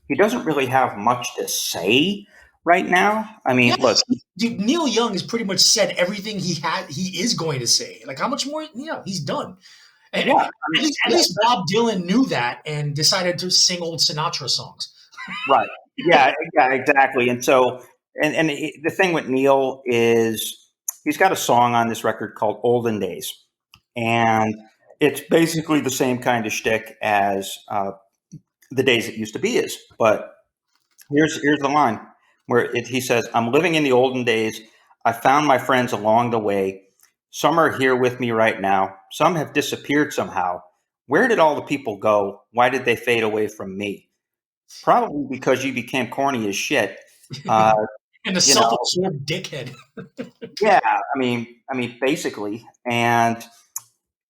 he doesn't really have much to say right now. I mean, look. Dude, Neil Young has pretty much said everything he is going to say. Like, how much more? He's done. And at least Bob Dylan knew that and decided to sing old Sinatra songs. Right. Yeah, exactly. And so, and the thing with Neil is he's got a song on this record called Olden Days. And it's basically the same kind of shtick as The Days It Used to Be is. But here's the line where he says, "I'm living in the olden days. I found my friends along the way. Some are here with me right now. Some have disappeared somehow. Where did all the people go? Why did they fade away from me? Probably because you became corny as shit." And a self-absorbed dickhead. Yeah, I mean, basically. And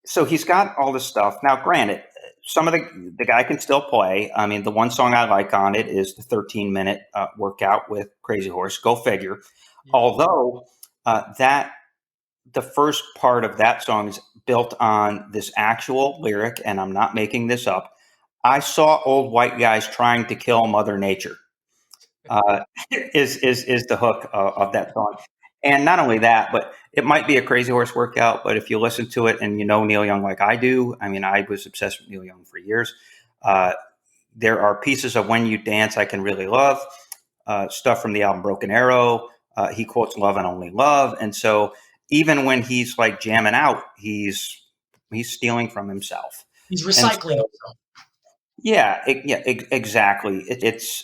so he's got all this stuff. Now, granted, some of the guy can still play. I mean, the one song I like on it is the 13-minute workout with Crazy Horse. Go figure. Yeah. Although the first part of that song is built on this actual lyric, and I'm not making this up. "I saw old white guys trying to kill Mother Nature." Is the hook of that song. And not only that, but it might be a Crazy Horse workout, but if you listen to it and you know Neil Young like I do, I mean, I was obsessed with Neil Young for years. There are pieces of When You Dance I can really love, stuff from the album Broken Arrow. He quotes Love and Only Love. And so even when he's like jamming out, he's stealing from himself. He's recycling himself. Yeah, exactly.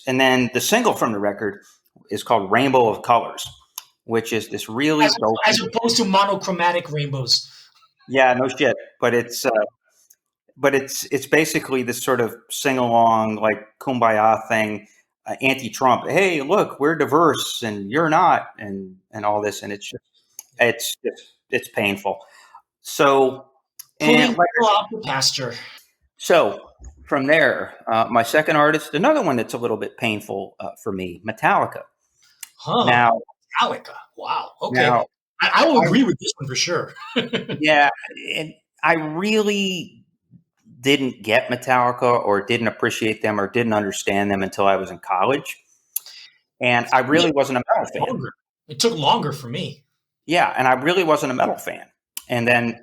And then the single from the record is called Rainbow of Colors, which is this really as opposed to monochromatic rainbows. Yeah, no shit. But it's basically this sort of sing along like kumbaya thing, anti-Trump. Hey, look, we're diverse and you're not, and all this, and it's painful. So putting people out the pasture. So from there, my second artist, another one that's a little bit painful for me, Metallica. Huh. Now, Metallica. Wow. Okay. Now, I will agree with this one for sure. Yeah. And I really didn't get Metallica or didn't appreciate them or didn't understand them until I was in college. And I really wasn't a metal fan. It took longer for me. Yeah. And I really wasn't a metal fan. And then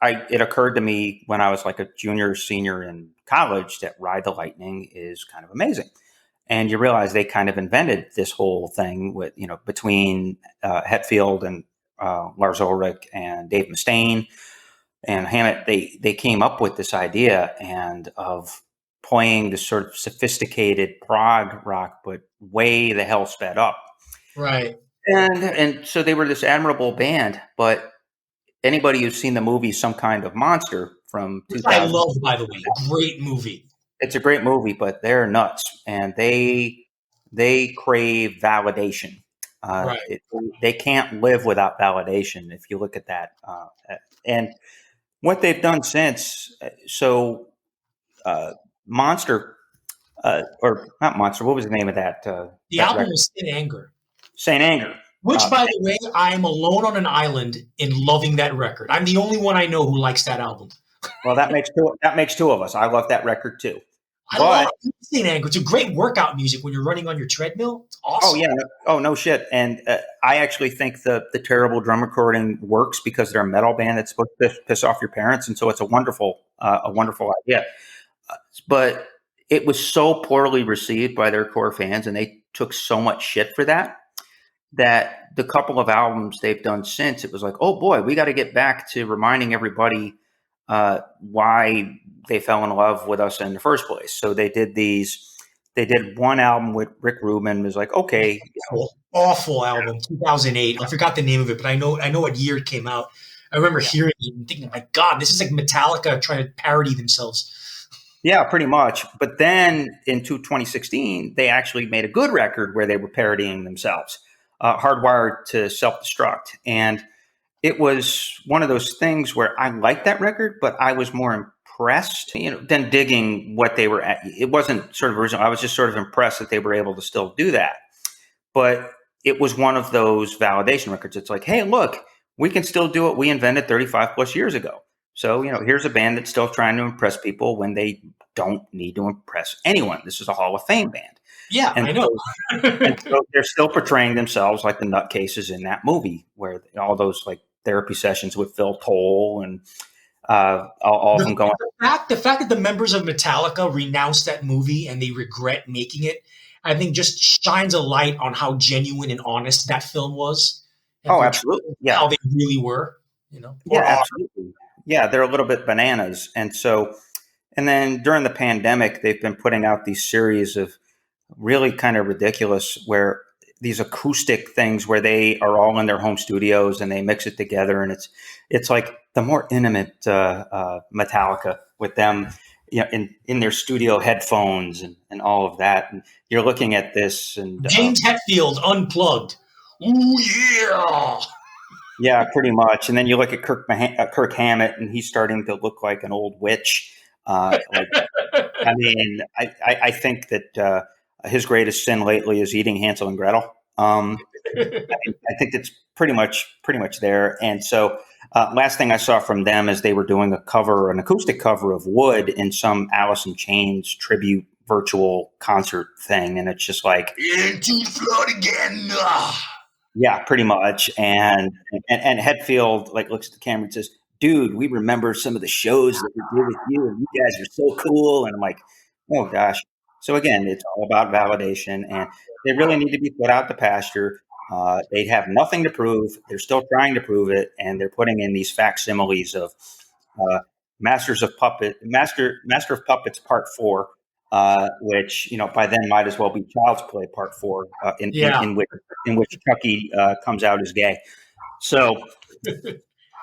it occurred to me when I was like a junior, senior in college that Ride the Lightning is kind of amazing. And you realize they kind of invented this whole thing with, between Hetfield and Lars Ulrich and Dave Mustaine and Hammett. They came up with this idea of playing this sort of sophisticated prog rock, but way the hell sped up. Right. And so they were this admirable band, but anybody who's seen the movie Some Kind of Monster from 2000, I love, by the way, a great movie. It's a great movie, but they're nuts, and they crave validation. Right. They can't live without validation. If you look at that, and what they've done since, Monster, or not Monster. What was the name of that? The album was Saint Anger. Saint Anger. Which, by the way, I am alone on an island in loving that record. I'm the only one I know who likes that album. Well, that makes two of us. I love that record too. I love Saint Anger. It's a great workout music when you're running on your treadmill. It's awesome. Oh yeah. Oh no shit. And I actually think the terrible drum recording works because they're a metal band that's supposed to piss off your parents, and so it's a wonderful idea. But it was so poorly received by their core fans, and they took so much shit for that the couple of albums they've done since, it was like, oh boy, we got to get back to reminding everybody why they fell in love with us in the first place. So they did one album with Rick Rubin. It was like, okay, awful album, 2008. I forgot the name of it, but I know what year it came out. I remember hearing it and thinking, my God, this is like Metallica trying to parody themselves. Yeah, pretty much. But then in 2016, they actually made a good record where they were parodying themselves, Hardwired to Self-Destruct. And it was one of those things where I liked that record, but I was more impressed, than digging what they were at. It wasn't sort of original. I was just sort of impressed that they were able to still do that. But it was one of those validation records. It's like, hey, look, we can still do what we invented 35 plus years ago. So, here's a band that's still trying to impress people when they don't need to impress anyone. This is a Hall of Fame band. Yeah, I know. And so they're still portraying themselves like the nutcases in that movie, where all those like therapy sessions with Phil Toll and all of them going. The fact that the members of Metallica renounced that movie and they regret making it, I think just shines a light on how genuine and honest that film was. Oh, absolutely. Yeah. How they really were, Yeah, absolutely. Yeah, they're a little bit bananas. And then during the pandemic, they've been putting out these series of really kind of ridiculous, where these acoustic things where they are all in their home studios and they mix it together. And it's like the more intimate Metallica with them, in their studio headphones and all of that. And you're looking at this and James Hetfield unplugged. Ooh, yeah. Yeah, pretty much. And then you look at Kirk Hammett, and he's starting to look like an old witch. I think that his greatest sin lately is eating Hansel and Gretel. I think it's pretty much there. And so, last thing I saw from them is they were doing an acoustic cover of Wood in some Alice in Chains tribute virtual concert thing, and it's just like into the flood again. Yeah, pretty much. And Hetfield looks at the camera and says, dude, we remember some of the shows that we did with you, and you guys are so cool. And I'm like, oh gosh. So again, it's all about validation, and they really need to be put out to pasture. They have nothing to prove. They're still trying to prove it, and they're putting in these facsimiles of Master of Puppets Part 4, which by then might as well be Child's Play Part 4, in which Chucky comes out as gay. So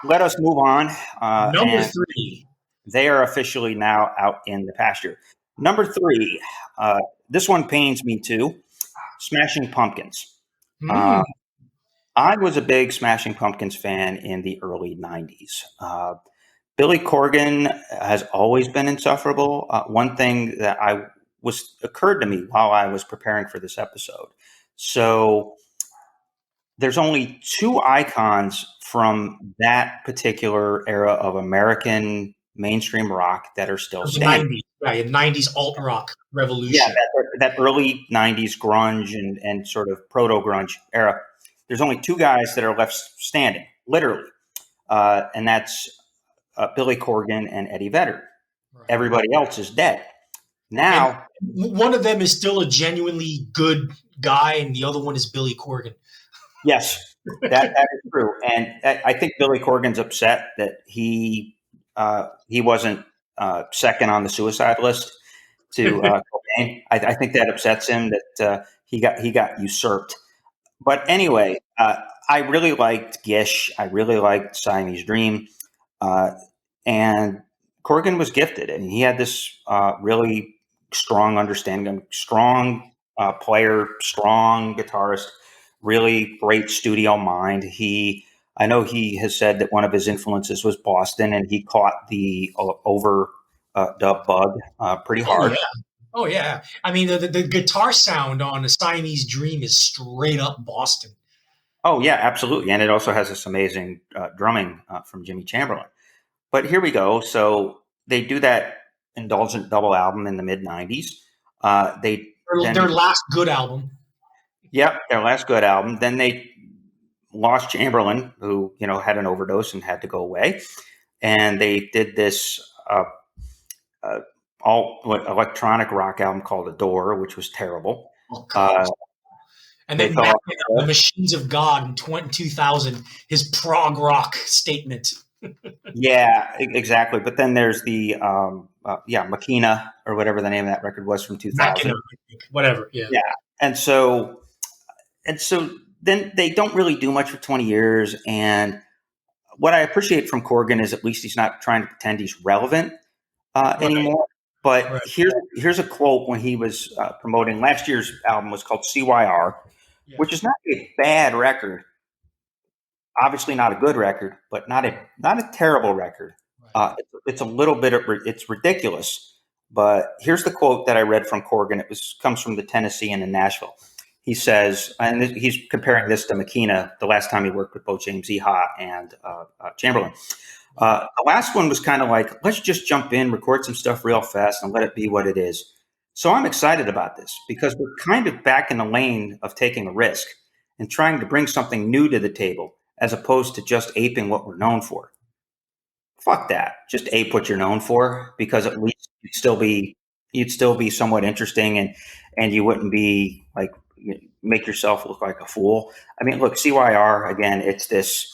let us move on. Number 3. They are officially now out in the pasture. Number 3, this one pains me too. Smashing Pumpkins. I was a big Smashing Pumpkins fan in the early 90s. Billy Corgan has always been insufferable. One thing that occurred to me while I was preparing for this episode. So there's only 2 icons from that particular era of American mainstream rock that are still standing. 90s alt rock revolution. Yeah, that early 90s grunge and sort of proto-grunge era. There's only 2 guys that are left standing, literally. And that's Billy Corgan and Eddie Vedder. Right. Everybody else is dead. Now, and one of them is still a genuinely good guy, and the other one is Billy Corgan. Yes, that is true. And I think Billy Corgan's upset that he wasn't second on the suicide list to Cobain. I think that upsets him that he got usurped. But anyway, I really liked Gish. I really liked Siamese Dream. And Corgan was gifted, and he had this really strong understanding, strong player, strong guitarist, really great studio mind. I know he has said that one of his influences was Boston, and he caught the overdub bug pretty hard. Oh yeah. I mean, the guitar sound on A Siamese Dream is straight up Boston. Oh yeah, absolutely. And it also has this amazing drumming from Jimmy Chamberlain. But here we go. So they do that indulgent double album in the mid 90s. Their last good album. Yep, their last good album. Then they lost Chamberlain, who had an overdose and had to go away. And they did this electronic rock album called Adore, which was terrible. Oh, God. And then fell off the Machines of God in 2000, his prog rock statement. Yeah, exactly. But then there's the Machina, or whatever the name of that record was, from 2000. Machina, whatever. Yeah. And so then they don't really do much for 20 years. And what I appreciate from Corgan is at least he's not trying to pretend he's relevant anymore. But here's a quote when he was promoting last year's album, was called CYR, which is not a bad record. Obviously not a good record, but not a terrible record. It's a little bit it's ridiculous. But here's the quote that I read from Corgan. It comes from the Tennessean in Nashville. He says, and he's comparing this to Machina, the last time he worked with both James Iha and Chamberlain. The last one was kind of like, let's just jump in, record some stuff real fast, and let it be what it is. So I'm excited about this because we're kind of back in the lane of taking a risk and trying to bring something new to the table, as opposed to just aping what we're known for. Fuck that. Just ape what you're known for, because at least you'd still be somewhat interesting, and you wouldn't be like, make yourself look like a fool. I mean, look, CYR, again, it's this.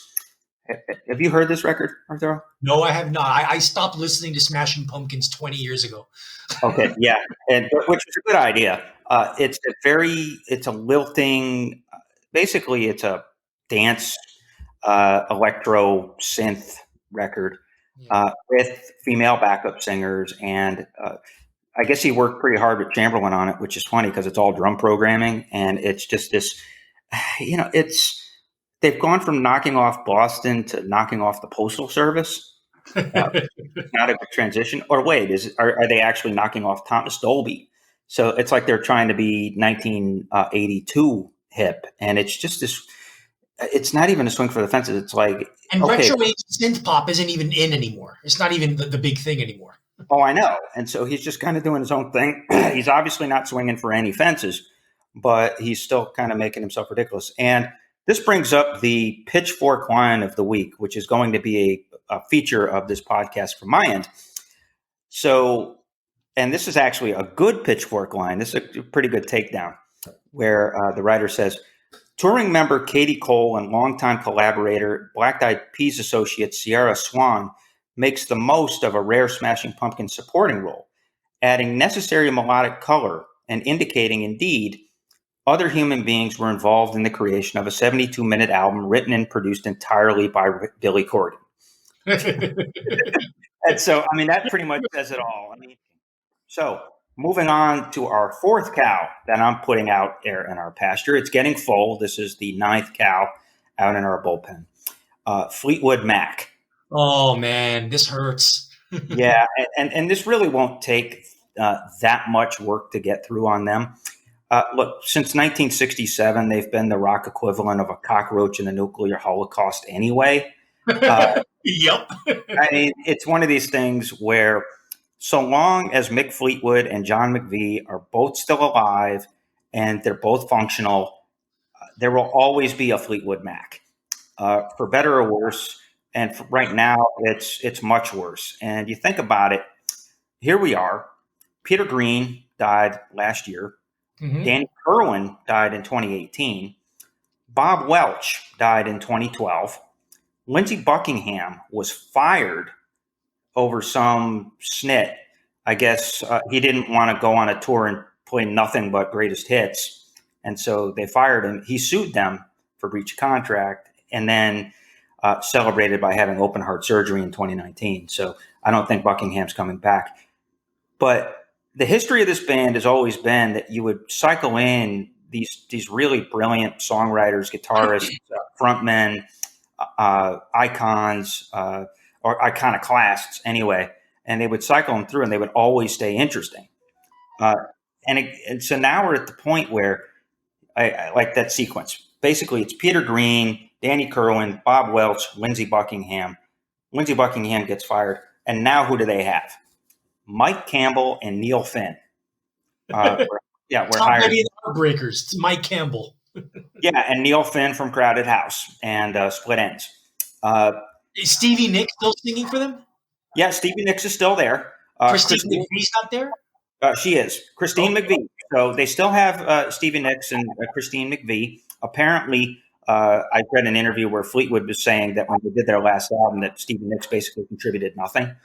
Have you heard this record, Arturo? No, I have not. I stopped listening to Smashing Pumpkins 20 years ago. Okay, yeah, which is a good idea. It's a lilting, basically it's a dance electro synth record with female backup singers, and I guess he worked pretty hard with Chamberlain on it, which is funny because it's all drum programming, and it's just this, they've gone from knocking off Boston to knocking off the Postal Service. Not a good transition. Or wait, are they actually knocking off Thomas Dolby? So it's like they're trying to be 1982 hip, and it's just this. It's not even a swing for the fences. It's like, retro age synth pop isn't even in anymore. It's not even the big thing anymore. Oh, I know. And so he's just kind of doing his own thing. He's obviously not swinging for any fences, but he's still kind of making himself ridiculous. And this brings up the pitchfork line of the week, which is going to be a feature of this podcast from my end. So, and this is actually a good pitchfork line. This is a pretty good takedown, where the writer says, touring member Katie Cole and longtime collaborator Black Eyed Peas associate Sierra Swan makes the most of a rare Smashing Pumpkins supporting role, adding necessary melodic color and indicating, indeed, other human beings were involved in the creation of a 72-minute album written and produced entirely by Billy Corgan. And so, I mean, that pretty much says it all. So moving on to our fourth cow that I'm putting out there in our pasture. It's getting full. This is the 9th cow out in our bullpen. Fleetwood Mac. Oh, man, this hurts. Yeah, and this really won't take that much work to get through on them. Look, since 1967, they've been the rock equivalent of a cockroach in the nuclear holocaust anyway. Yep. I mean, it's one of these things where so long as Mick Fleetwood and John McVie are both still alive and they're both functional, there will always be a Fleetwood Mac, for better or worse. And right now, it's much worse. And you think about it, here we are. Peter Green died last year. Mm-hmm. Danny Kerwin died in 2018. Bob Welch died in 2012. Lindsey Buckingham was fired over some snit. I guess he didn't want to go on a tour and play nothing but greatest hits. And so they fired him. He sued them for breach of contract and then celebrated by having open heart surgery in 2019. So I don't think Buckingham's coming back. But the history of this band has always been that you would cycle in these really brilliant songwriters, guitarists, frontmen, icons, or iconoclasts anyway, and they would cycle them through and they would always stay interesting. And so now we're at the point where I like that sequence. Basically, it's Peter Green, Danny Kerwin, Bob Welch, Lindsey Buckingham. Lindsey Buckingham gets fired. And now who do they have? Mike Campbell and Neil Finn. We're hired. Heartbreakers. It's Mike Campbell. Yeah, and Neil Finn from Crowded House and Split Ends. Is Stevie Nicks still singing for them? Yeah, Stevie Nicks is still there. Christine McVie's not there? She is. Christine McVie. So they still have Stevie Nicks and Christine McVie. Apparently, I read an interview where Fleetwood was saying that when they did their last album, that Stevie Nicks basically contributed nothing.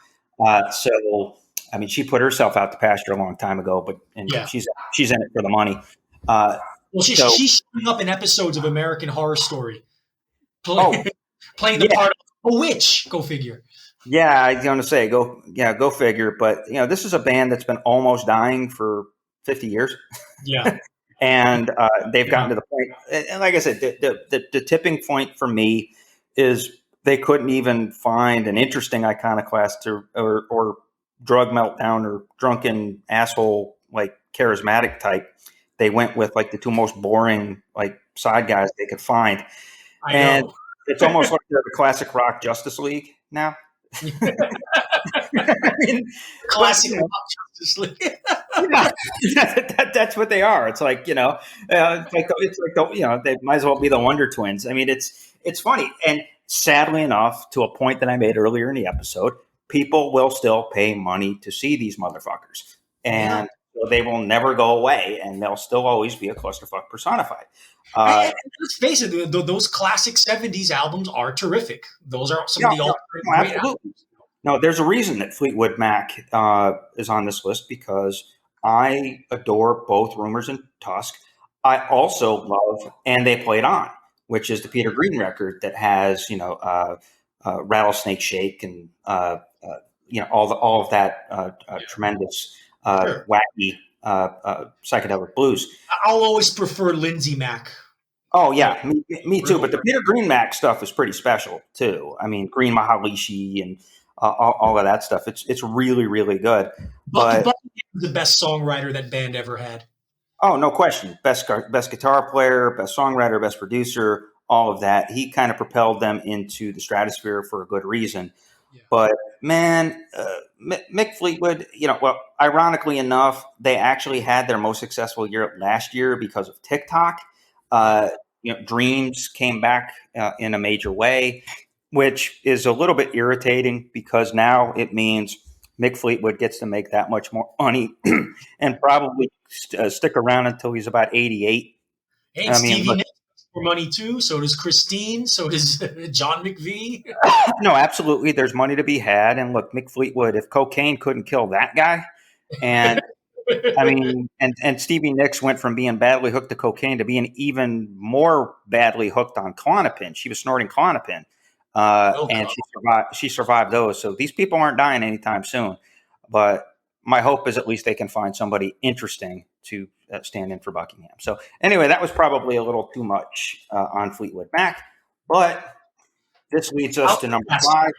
So, I mean, she put herself out to pasture a long time ago, but she's in it for the money. Well, she's showing up in episodes of American Horror Story, playing the part of a witch. Go figure. Yeah, I was going to say, go figure. But this is a band that's been almost dying for 50 years. Yeah, and they've gotten to the point. And like I said, the tipping point for me is they couldn't even find an interesting iconoclast or drug meltdown or drunken asshole like charismatic type. They went with like the two most boring like side guys they could find. I know. It's almost like they're the classic rock Justice League now. Classic rock Justice League. That's what they are. It's like they might as well be the Wonder Twins. I mean, it's funny, and sadly enough, to a point that I made earlier in the episode, people will still pay money to see these motherfuckers, and so they will never go away, and they'll still always be a clusterfuck personified. And let's face it, those classic 70s albums are terrific. Those are some of the great albums. No, there's a reason that Fleetwood Mac is on this list, because I adore both Rumors and Tusk. I also love And They Played On, which is the Peter Green record that has, Rattlesnake Shake and, all of that tremendous, wacky psychedelic blues. I'll always prefer Lindsey Mac. Oh yeah, me too. But the Peter Green Mac stuff is pretty special too. I mean, Green Maharishi and all of that stuff. It's really, really good. But the best songwriter that band ever had. Oh, no question. Best guitar player, best songwriter, best producer, all of that. He kind of propelled them into the stratosphere for a good reason. Yeah. But man, Mick Fleetwood, ironically enough, they actually had their most successful year last year because of TikTok. Dreams came back in a major way, which is a little bit irritating because now it means Mick Fleetwood gets to make that much more money and probably stick around until he's about 88. Hey, Stevie Nicks for money too. So does Christine. So does John McVie. No, absolutely. There's money to be had. And look, Mick Fleetwood, if cocaine couldn't kill that guy, and I mean, and Stevie Nicks went from being badly hooked to cocaine to being even more badly hooked on Klonopin. She was snorting Klonopin. And she survived those. So these people aren't dying anytime soon. But my hope is at least they can find somebody interesting to stand in for Buckingham. So anyway, that was probably a little too much on Fleetwood Mac. But this leads us to number 5.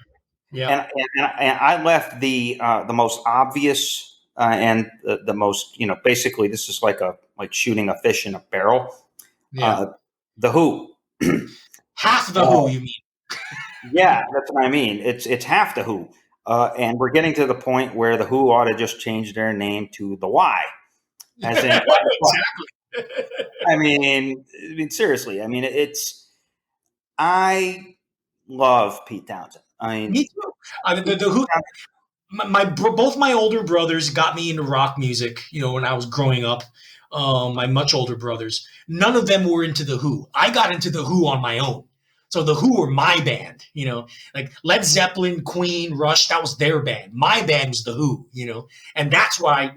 Yeah. And I left the most obvious and the most, basically this is like shooting a fish in a barrel. Yeah. The Who. Half the Who, you mean? Yeah, that's what I mean. It's half the Who, and we're getting to the point where the Who ought to just change their name to the Why, as in exactly. I mean, seriously. I mean, I love Pete Townsend. I mean, me too. The Who. Both my older brothers got me into rock music. When I was growing up. My much older brothers, none of them were into the Who. I got into the Who on my own. So the Who were my band, like Led Zeppelin, Queen, Rush, that was their band. My band was the Who, and that's why,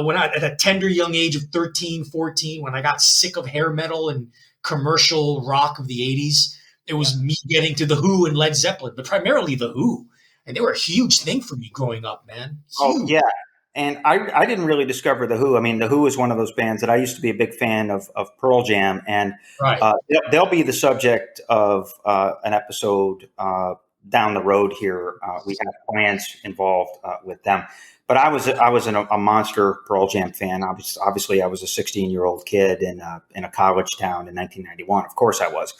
when at a tender young age of 13, 14, when I got sick of hair metal and commercial rock of the 80s, it was me getting to the Who and Led Zeppelin, but primarily the Who. And they were a huge thing for me growing up, man. Huge. Oh, yeah. And I didn't really discover the Who. I mean, the Who is one of those bands that I used to be a big fan of Pearl Jam, and right. They'll be the subject of an episode down the road here. We have plans involved with them. But I was a monster Pearl Jam fan. Obviously, I was a 16-year-old kid in a college town in 1991. Of course, I was.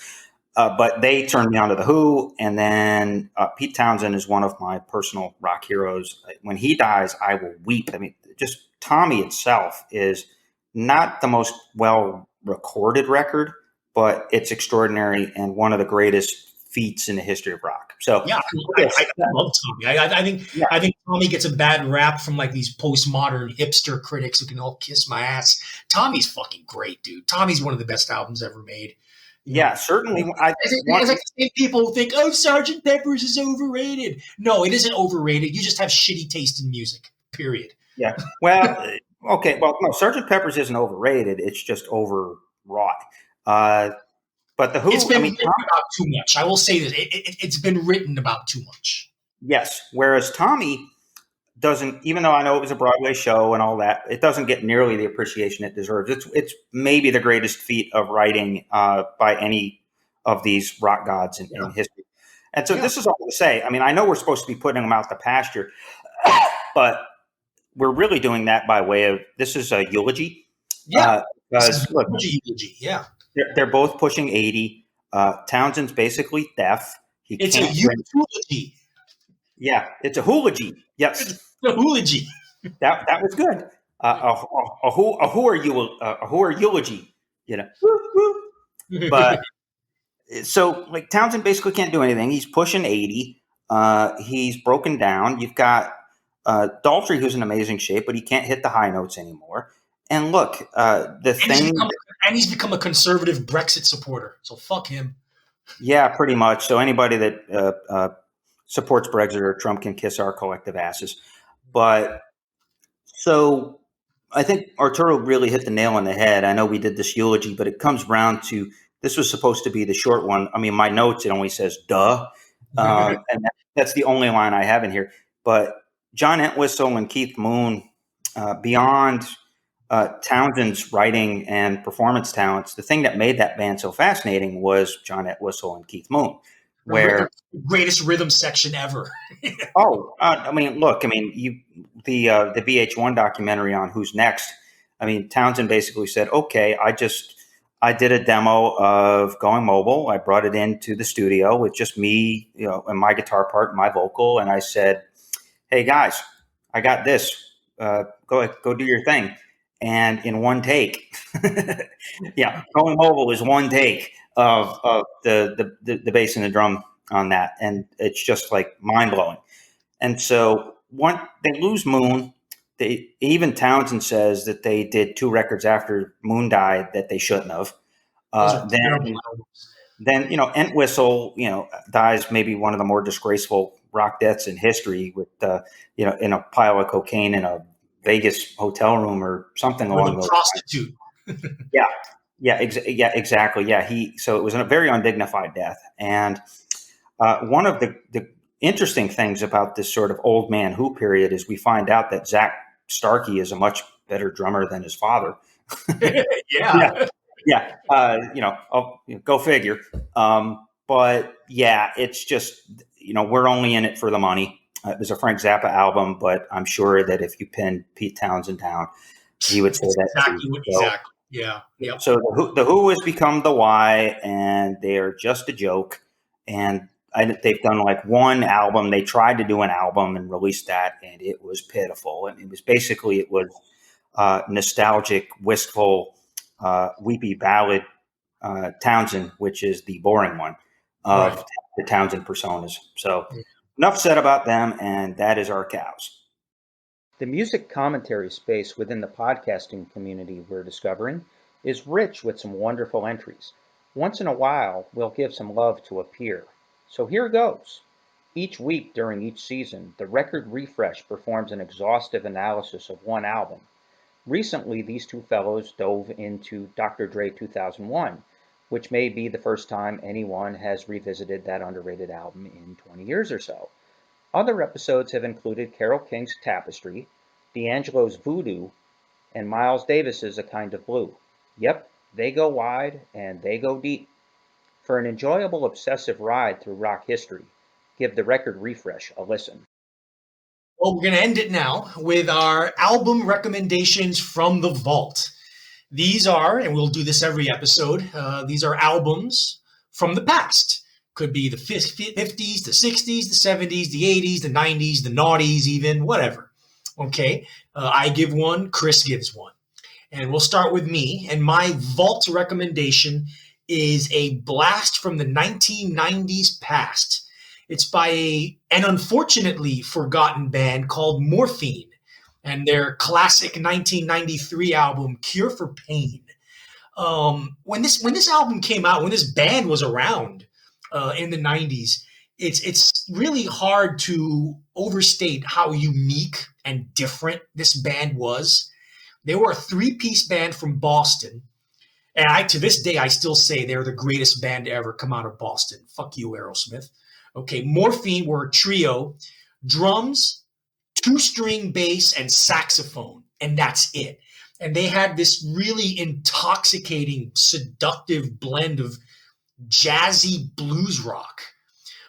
But they turned me on to the Who, and then Pete Townsend is one of my personal rock heroes. When he dies, I will weep. I mean, just Tommy itself is not the most well-recorded record, but it's extraordinary and one of the greatest feats in the history of rock. So Yeah, I love Tommy. I think Tommy gets a bad rap from like these postmodern hipster critics who can all kiss my ass. Tommy's fucking great, dude. Tommy's one of the best albums ever made. yeah, certainly. It's like the same people think, oh, Sgt. Pepper's is overrated. No, it isn't overrated. You just have shitty taste in music. Period. Yeah. Well, okay. Well, no, Sgt. Pepper's isn't overrated. It's just overwrought. But the Who, It's been written about too much. I will say this. It's been written about too much. yes. Whereas Tommy doesn't, even though I know it was a Broadway show and all that, it doesn't get nearly the appreciation it deserves. It's maybe the greatest feat of writing by any of these rock gods in history. And so this is all to say. I mean, I know we're supposed to be putting them out to pasture, but we're really doing that by way of, this is a eulogy. Yeah. Because look, eulogy. Yeah. they're both pushing 80. Townsend's basically deaf. It's a eulogy. Yeah, it's a eulogy. Yes. It's a eulogy. That was good. A who are eulogy, you know. But so like Townsend basically can't do anything. He's pushing 80. He's broken down. You've got Daltrey, who's in amazing shape, but he can't hit the high notes anymore. And look, he's become a conservative Brexit supporter. So fuck him. Yeah, pretty much. So anybody that supports Brexit or Trump can kiss our collective asses. But so I think Arturo really hit the nail on the head. I know we did this eulogy, but it comes round to, this was supposed to be the short one. I mean, my notes, it only says duh. And that's the only line I have in here. But John Entwistle and Keith Moon, beyond Townsend's writing and performance talents, the thing that made that band so fascinating was John Entwistle and Keith Moon. Where greatest rhythm section ever. I mean, look, I mean, the VH1 documentary on Who's Next. I mean, Townsend basically said, "Okay, I did a demo of Going Mobile. I brought it into the studio with just me, you know, and my guitar part, and my vocal, and I said, hey guys, I got this. Go do your thing." And in one take, Going Mobile is one take of the bass and the drum on that, and it's just like mind blowing. And so they lose Moon. Even Townsend says that they did 2 records after Moon died that they shouldn't have. Then Entwistle dies maybe one of the more disgraceful rock deaths in history with in a pile of cocaine in a Vegas hotel room or something along those prostitute. Exactly. Yeah, so it was a very undignified death. And one of the interesting things about this sort of old man Who period is we find out that Zach Starkey is a much better drummer than his father. Go figure. But yeah, it's just, we're only in it for the money. It was a Frank Zappa album, but I'm sure that if you pinned Pete Townsend down, he would say that too. Exactly. Yeah. Yep. So the Who has become the Why, and they are just a joke. And they've done like one album. They tried to do an album and release that, and it was pitiful. And it was nostalgic, wistful, weepy ballad Townsend, which is the boring one of the Townsend personas. So enough said about them, and that is our cows. The music commentary space within the podcasting community we're discovering is rich with some wonderful entries. Once in a while, we'll give some love to a peer. So here goes. Each week during each season, the Record Refresh performs an exhaustive analysis of one album. Recently, these two fellows dove into Dr. Dre 2001, which may be the first time anyone has revisited that underrated album in 20 years or so. Other episodes have included Carole King's Tapestry, D'Angelo's Voodoo, and Miles Davis's A Kind of Blue. Yep, they go wide and they go deep. For an enjoyable obsessive ride through rock history, give the Record Refresh a listen. Well, we're going to end it now with our album recommendations from the vault. These are, and we'll do this every episode, these are albums from the past. Could be the 50s, the 60s, the 70s, the 80s, the 90s, the noughties even, whatever. Okay, I give one, Chris gives one. And we'll start with me. And my vault recommendation is a blast from the 1990s past. It's by an unfortunately forgotten band called Morphine and their classic 1993 album Cure for Pain. When this album came out, when this band was around in the 90s, it's really hard to overstate how unique and different this band was. They were a three-piece band from Boston. And to this day, I still say they're the greatest band to ever come out of Boston. Fuck you, Aerosmith. Okay, Morphine were a trio, drums, two-string bass, and saxophone, and that's it. And they had this really intoxicating, seductive blend of jazzy blues rock.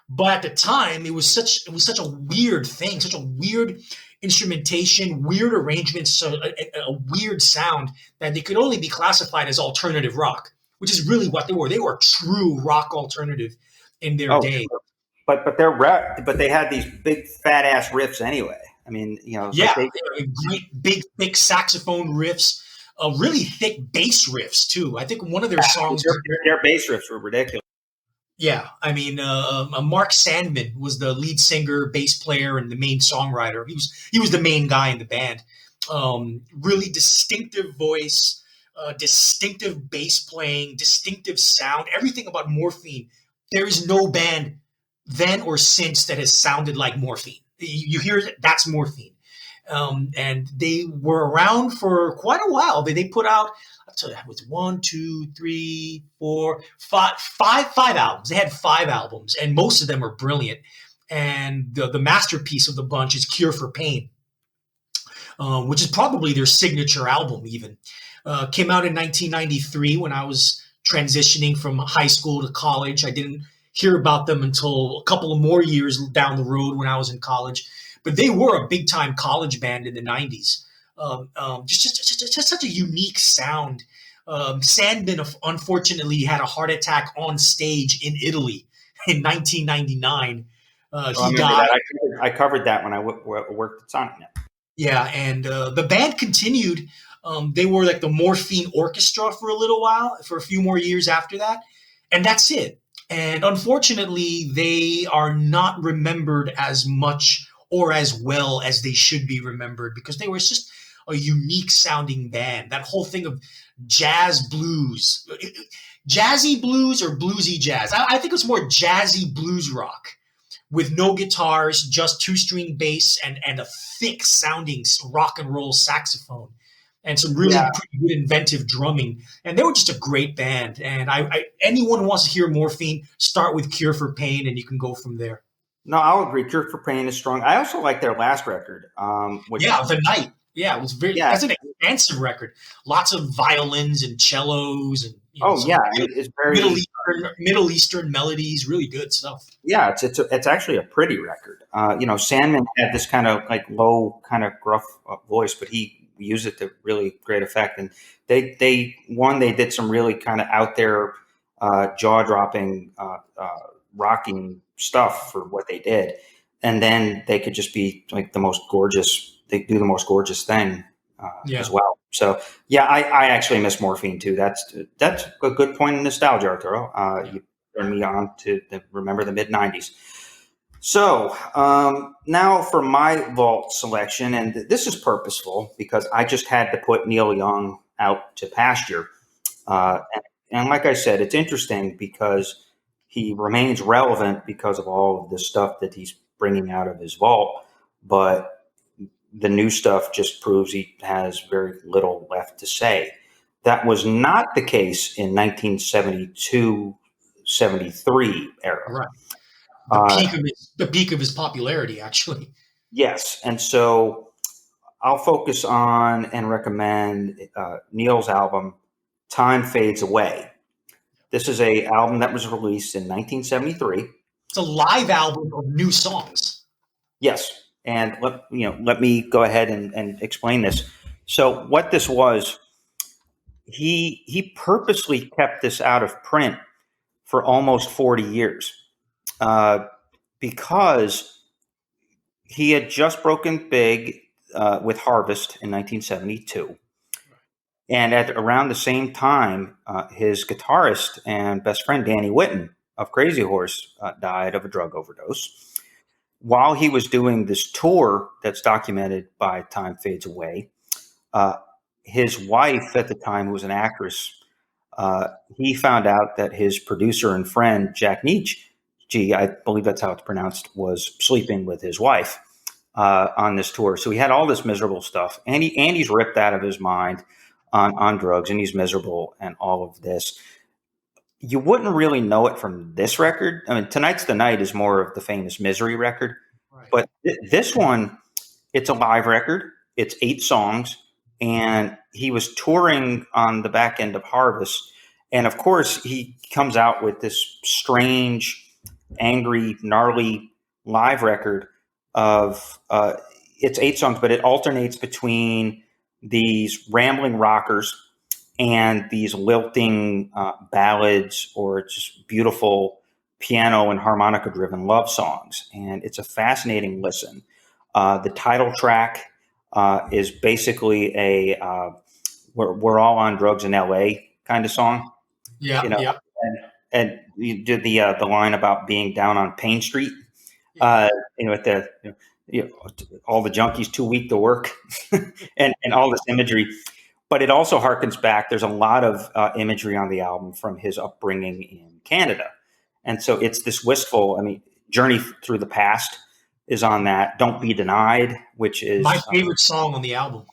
But at the time, it was such a weird thing, such a weird instrumentation, weird arrangements, so a weird sound that they could only be classified as alternative rock, which is really what they were. They were true rock alternative in their day. But they had these big fat ass riffs anyway. I mean, Yeah, great big saxophone riffs, really thick bass riffs too. I think one of their songs, their bass riffs were ridiculous. Yeah, I mean, Mark Sandman was the lead singer, bass player, and the main songwriter. He was the main guy in the band. Really distinctive voice, distinctive bass playing, distinctive sound. Everything about Morphine. There is no band then or since that has sounded like Morphine. You hear it, that's Morphine. And they were around for quite a while. They put out, I'll tell you, it was 1, 2, 3, 4, 5 albums. They had 5 albums, and most of them are brilliant. And the masterpiece of the bunch is Cure for Pain, which is probably their signature album even. Came out in 1993 when I was transitioning from high school to college. I didn't hear about them until a couple of more years down the road when I was in college. But they were a big-time college band in the 90s. Just such a unique sound. Sandman, unfortunately, had a heart attack on stage in Italy in 1999. He died. I covered that when I worked at Sonic Net. Yeah, and the band continued. They were like the Morphine Orchestra for a little while, for a few more years after that. And that's it. And unfortunately, they are not remembered as much or as well as they should be remembered because they were just a unique sounding band. That whole thing of jazz blues, jazzy blues or bluesy jazz. I think it's more jazzy blues rock with no guitars, just 2-string bass and a thick sounding rock and roll saxophone and some really pretty good inventive drumming. And they were just a great band. And anyone who wants to hear Morphine, start with Cure for Pain and you can go from there. No, I'll agree. Cure for Pain is strong. I also like their last record. The Night. Yeah, it was that's an expansive record. Lots of violins and cellos and it's very Middle Eastern melodies. Really good stuff. Yeah, it's actually a pretty record. Sandman had this kind of like low, kind of gruff voice, but he used it to really great effect. And they did some really kind of out there, jaw dropping, rocking stuff for what they did, and then they could just be like the most gorgeous. They do the most gorgeous thing as well. So I actually miss Morphine too. That's a good point in nostalgia, Arturo. You turned me on to remember the mid '90s. So now for my vault selection, and this is purposeful because I just had to put Neil Young out to pasture, and like I said, it's interesting because he remains relevant because of all of this stuff that he's bringing out of his vault, but the new stuff just proves he has very little left to say. That was not the case in 1972, 73 era. Right. The peak of his popularity, actually. Yes. And so I'll focus on and recommend Neil's album, Time Fades Away. This is an album that was released in 1973. It's a live album of new songs. Yes. And let me go ahead and explain this. So what this was, he purposely kept this out of print for almost 40 years because he had just broken big with Harvest in 1972. And at around the same time, his guitarist and best friend, Danny Whitten, of Crazy Horse died of a drug overdose. While he was doing this tour that's documented by Time Fades Away, his wife at the time, who was an actress, he found out that his producer and friend, Jack Nietzsche, I believe that's how it's pronounced, was sleeping with his wife on this tour. So he had all this miserable stuff. And he's ripped out of his mind on drugs, and he's miserable and all of this. You wouldn't really know it from this record. I mean, Tonight's the Night is more of the famous Misery record. Right. But this one, it's a live record. It's 8 songs. And he was touring on the back end of Harvest. And of course, he comes out with this strange, angry, gnarly live record of it's 8 songs, but it alternates between these rambling rockers and these lilting ballads or just beautiful piano and harmonica driven love songs. And it's a fascinating listen. The title track is basically a we're all on drugs in LA kind of song. Yeah. You know, Yeah. and you did the line about being down on Pain Street, with the all the junkies too weak to work, and all this imagery. But it also harkens back. There's a lot of imagery on the album from his upbringing in Canada, and so it's this wistful. I mean, Journey Through the Past is on that. Don't Be Denied, which is My favorite song on the album.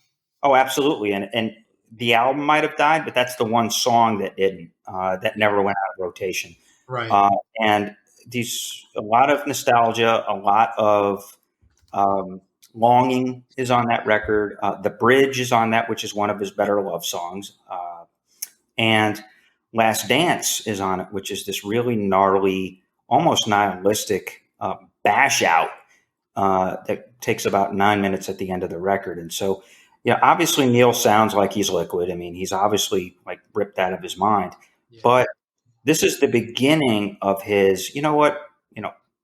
Oh, absolutely, and the album might have died, but that's the one song that didn't, that never went out of rotation. Right. And a lot of nostalgia, a lot of longing is on that record. The Bridge is on that, which is one of his better love songs. And Last Dance is on it, which is this really gnarly, almost nihilistic bash out that takes about 9 minutes at the end of the record. And so, obviously Neil sounds like he's liquid. I mean, he's obviously like ripped out of his mind. Yeah. But this is the beginning of his,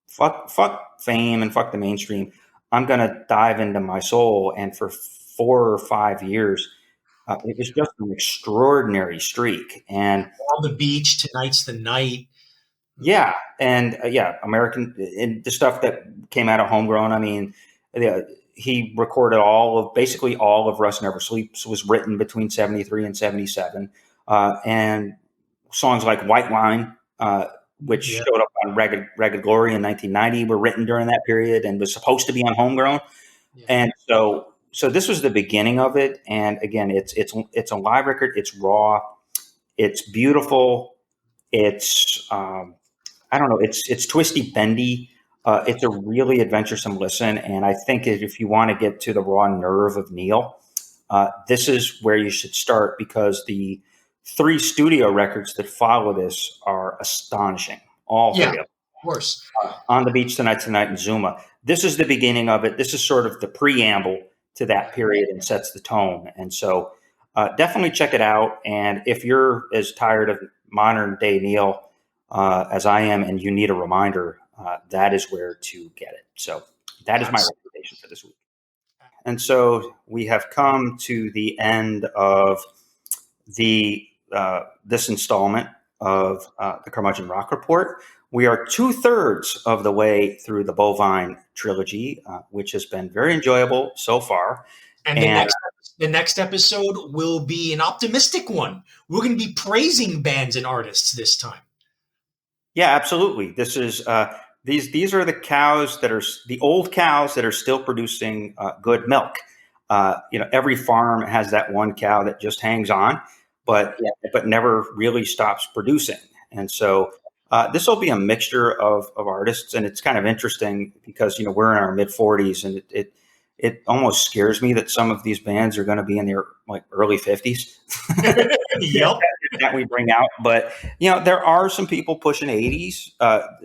fuck fame and fuck the mainstream. I'm going to dive into my soul. And for 4 or 5 years, it was just an extraordinary streak. And On the Beach, Tonight's the Night. Yeah. And American, and the stuff that came out of Homegrown. I mean, he recorded basically all of Rust Never Sleeps was written between 73 and 77. And songs like White Line, which showed up on Ragged Glory in 1990, were written during that period and was supposed to be on Homegrown. Yeah. And so this was the beginning of it. And again, it's a live record. It's raw. It's beautiful. It's, it's twisty, bendy. It's a really adventuresome listen. And I think if you want to get to the raw nerve of Neil, this is where you should start, because the 3 studio records that follow this are astonishing. All 3 of them. Of course. On the Beach, Tonight, and Zuma. This is the beginning of it. This is sort of the preamble to that period and sets the tone. And so definitely check it out. And if you're as tired of modern day Neil as I am, and you need a reminder, that is where to get it. So that is my recommendation for this week. And so we have come to the end of this installment of the Curmudgeon Rock Report. We are 2/3 of the way through the Bovine trilogy, which has been very enjoyable so far. And the next episode will be an optimistic one. We're going to be praising bands and artists this time. Yeah, absolutely. This is these are the cows that are the old cows that are still producing good milk. Every farm has that one cow that just hangs on, but never really stops producing. And so this will be a mixture of artists, and it's kind of interesting because we're in our mid 40s, and it almost scares me that some of these bands are going to be in their early 50s. Yep. That we bring out. But, there are some people pushing 80s,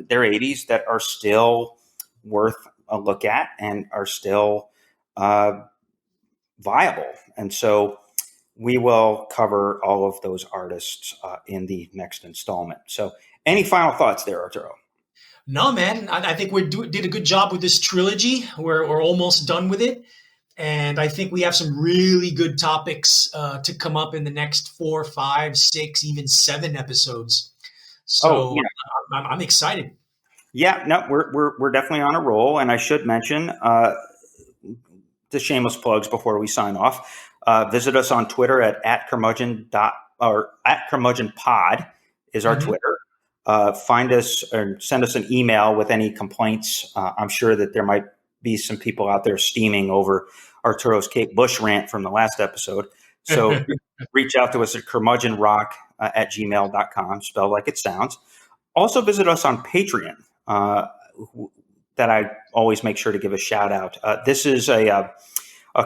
their 80s, that are still worth a look at and are still viable. And so we will cover all of those artists in the next installment. So any final thoughts there, Arturo? No, man. I think we did a good job with this trilogy. We're almost done with it. And I think we have some really good topics to come up in the next 4, 5, 6, even 7 episodes. So yeah. I'm excited. Yeah, no, we're definitely on a roll, and I should mention the shameless plugs before we sign off. Visit us on Twitter at curmudgeon or at curmudgeonpod is our Twitter. Find us or send us an email with any complaints. I'm sure that there might be some people out there steaming over Arturo's Kate Bush rant from the last episode. So reach out to us at curmudgeonrock at gmail.com, spelled like it sounds. Also visit us on Patreon. That I always make sure to give a shout out. This is a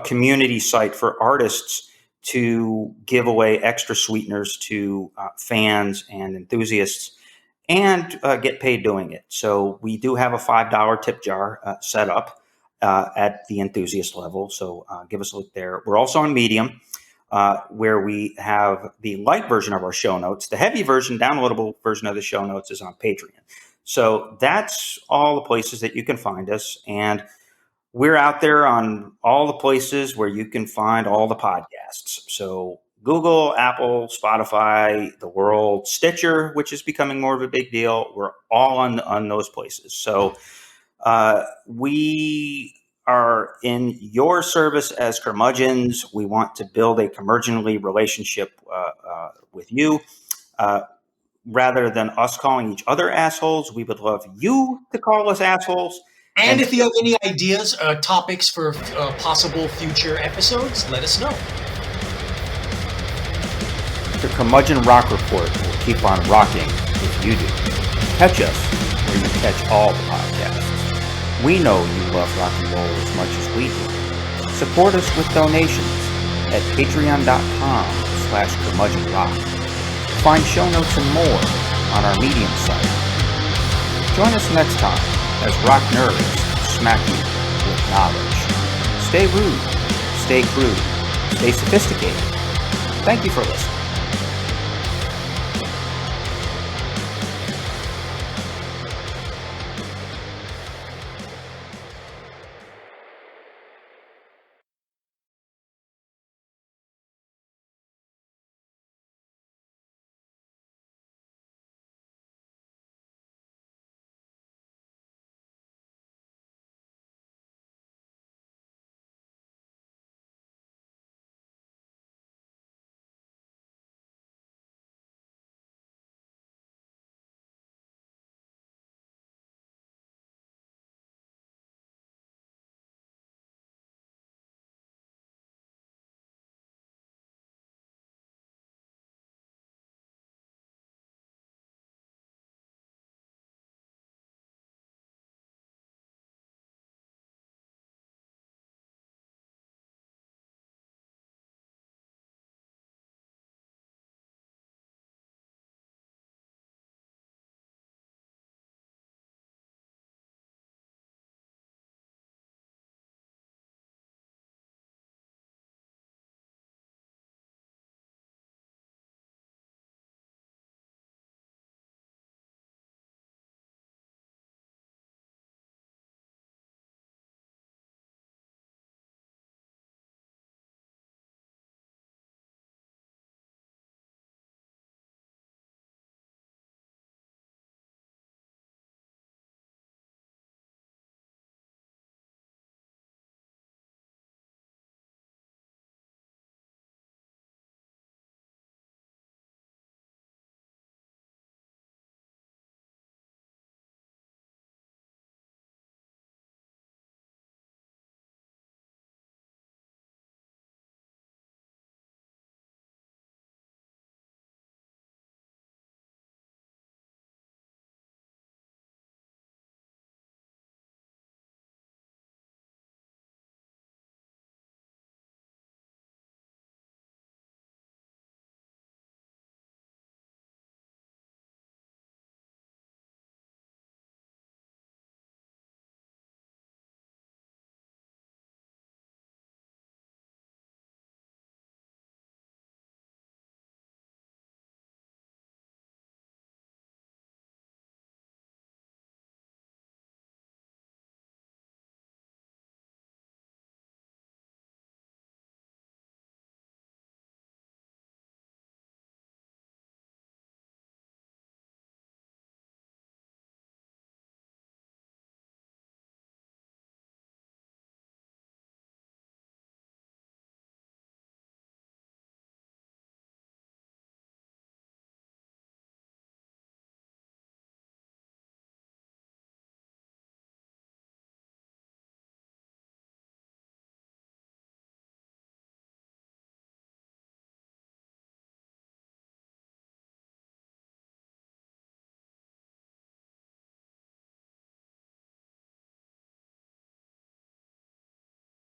community site for artists to give away extra sweeteners to fans and enthusiasts and get paid doing it. So we do have a $5 tip jar set up at the enthusiast level. So give us a look there. We're also on Medium, where we have the light version of our show notes. The heavy version, downloadable version of the show notes is on Patreon. So that's all the places that you can find us. And we're out there on all the places where you can find all the podcasts. So Google, Apple, Spotify, the world, Stitcher, which is becoming more of a big deal. We're all on those places. So we are in your service as curmudgeons. We want to build a curmudgeonly relationship with you. Rather than us calling each other assholes, we would love you to call us assholes. And if you have any ideas, topics for possible future episodes, let us know. The Curmudgeon Rock Report will keep on rocking if you do. Catch us where you catch all the podcasts. We know you love rock and roll as much as we do. Support us with donations at patreon.com/curmudgeonrock. Find show notes and more on our Medium site. Join us next time as rock nerds smack you with knowledge. Stay rude, stay crude, stay sophisticated. Thank you for listening.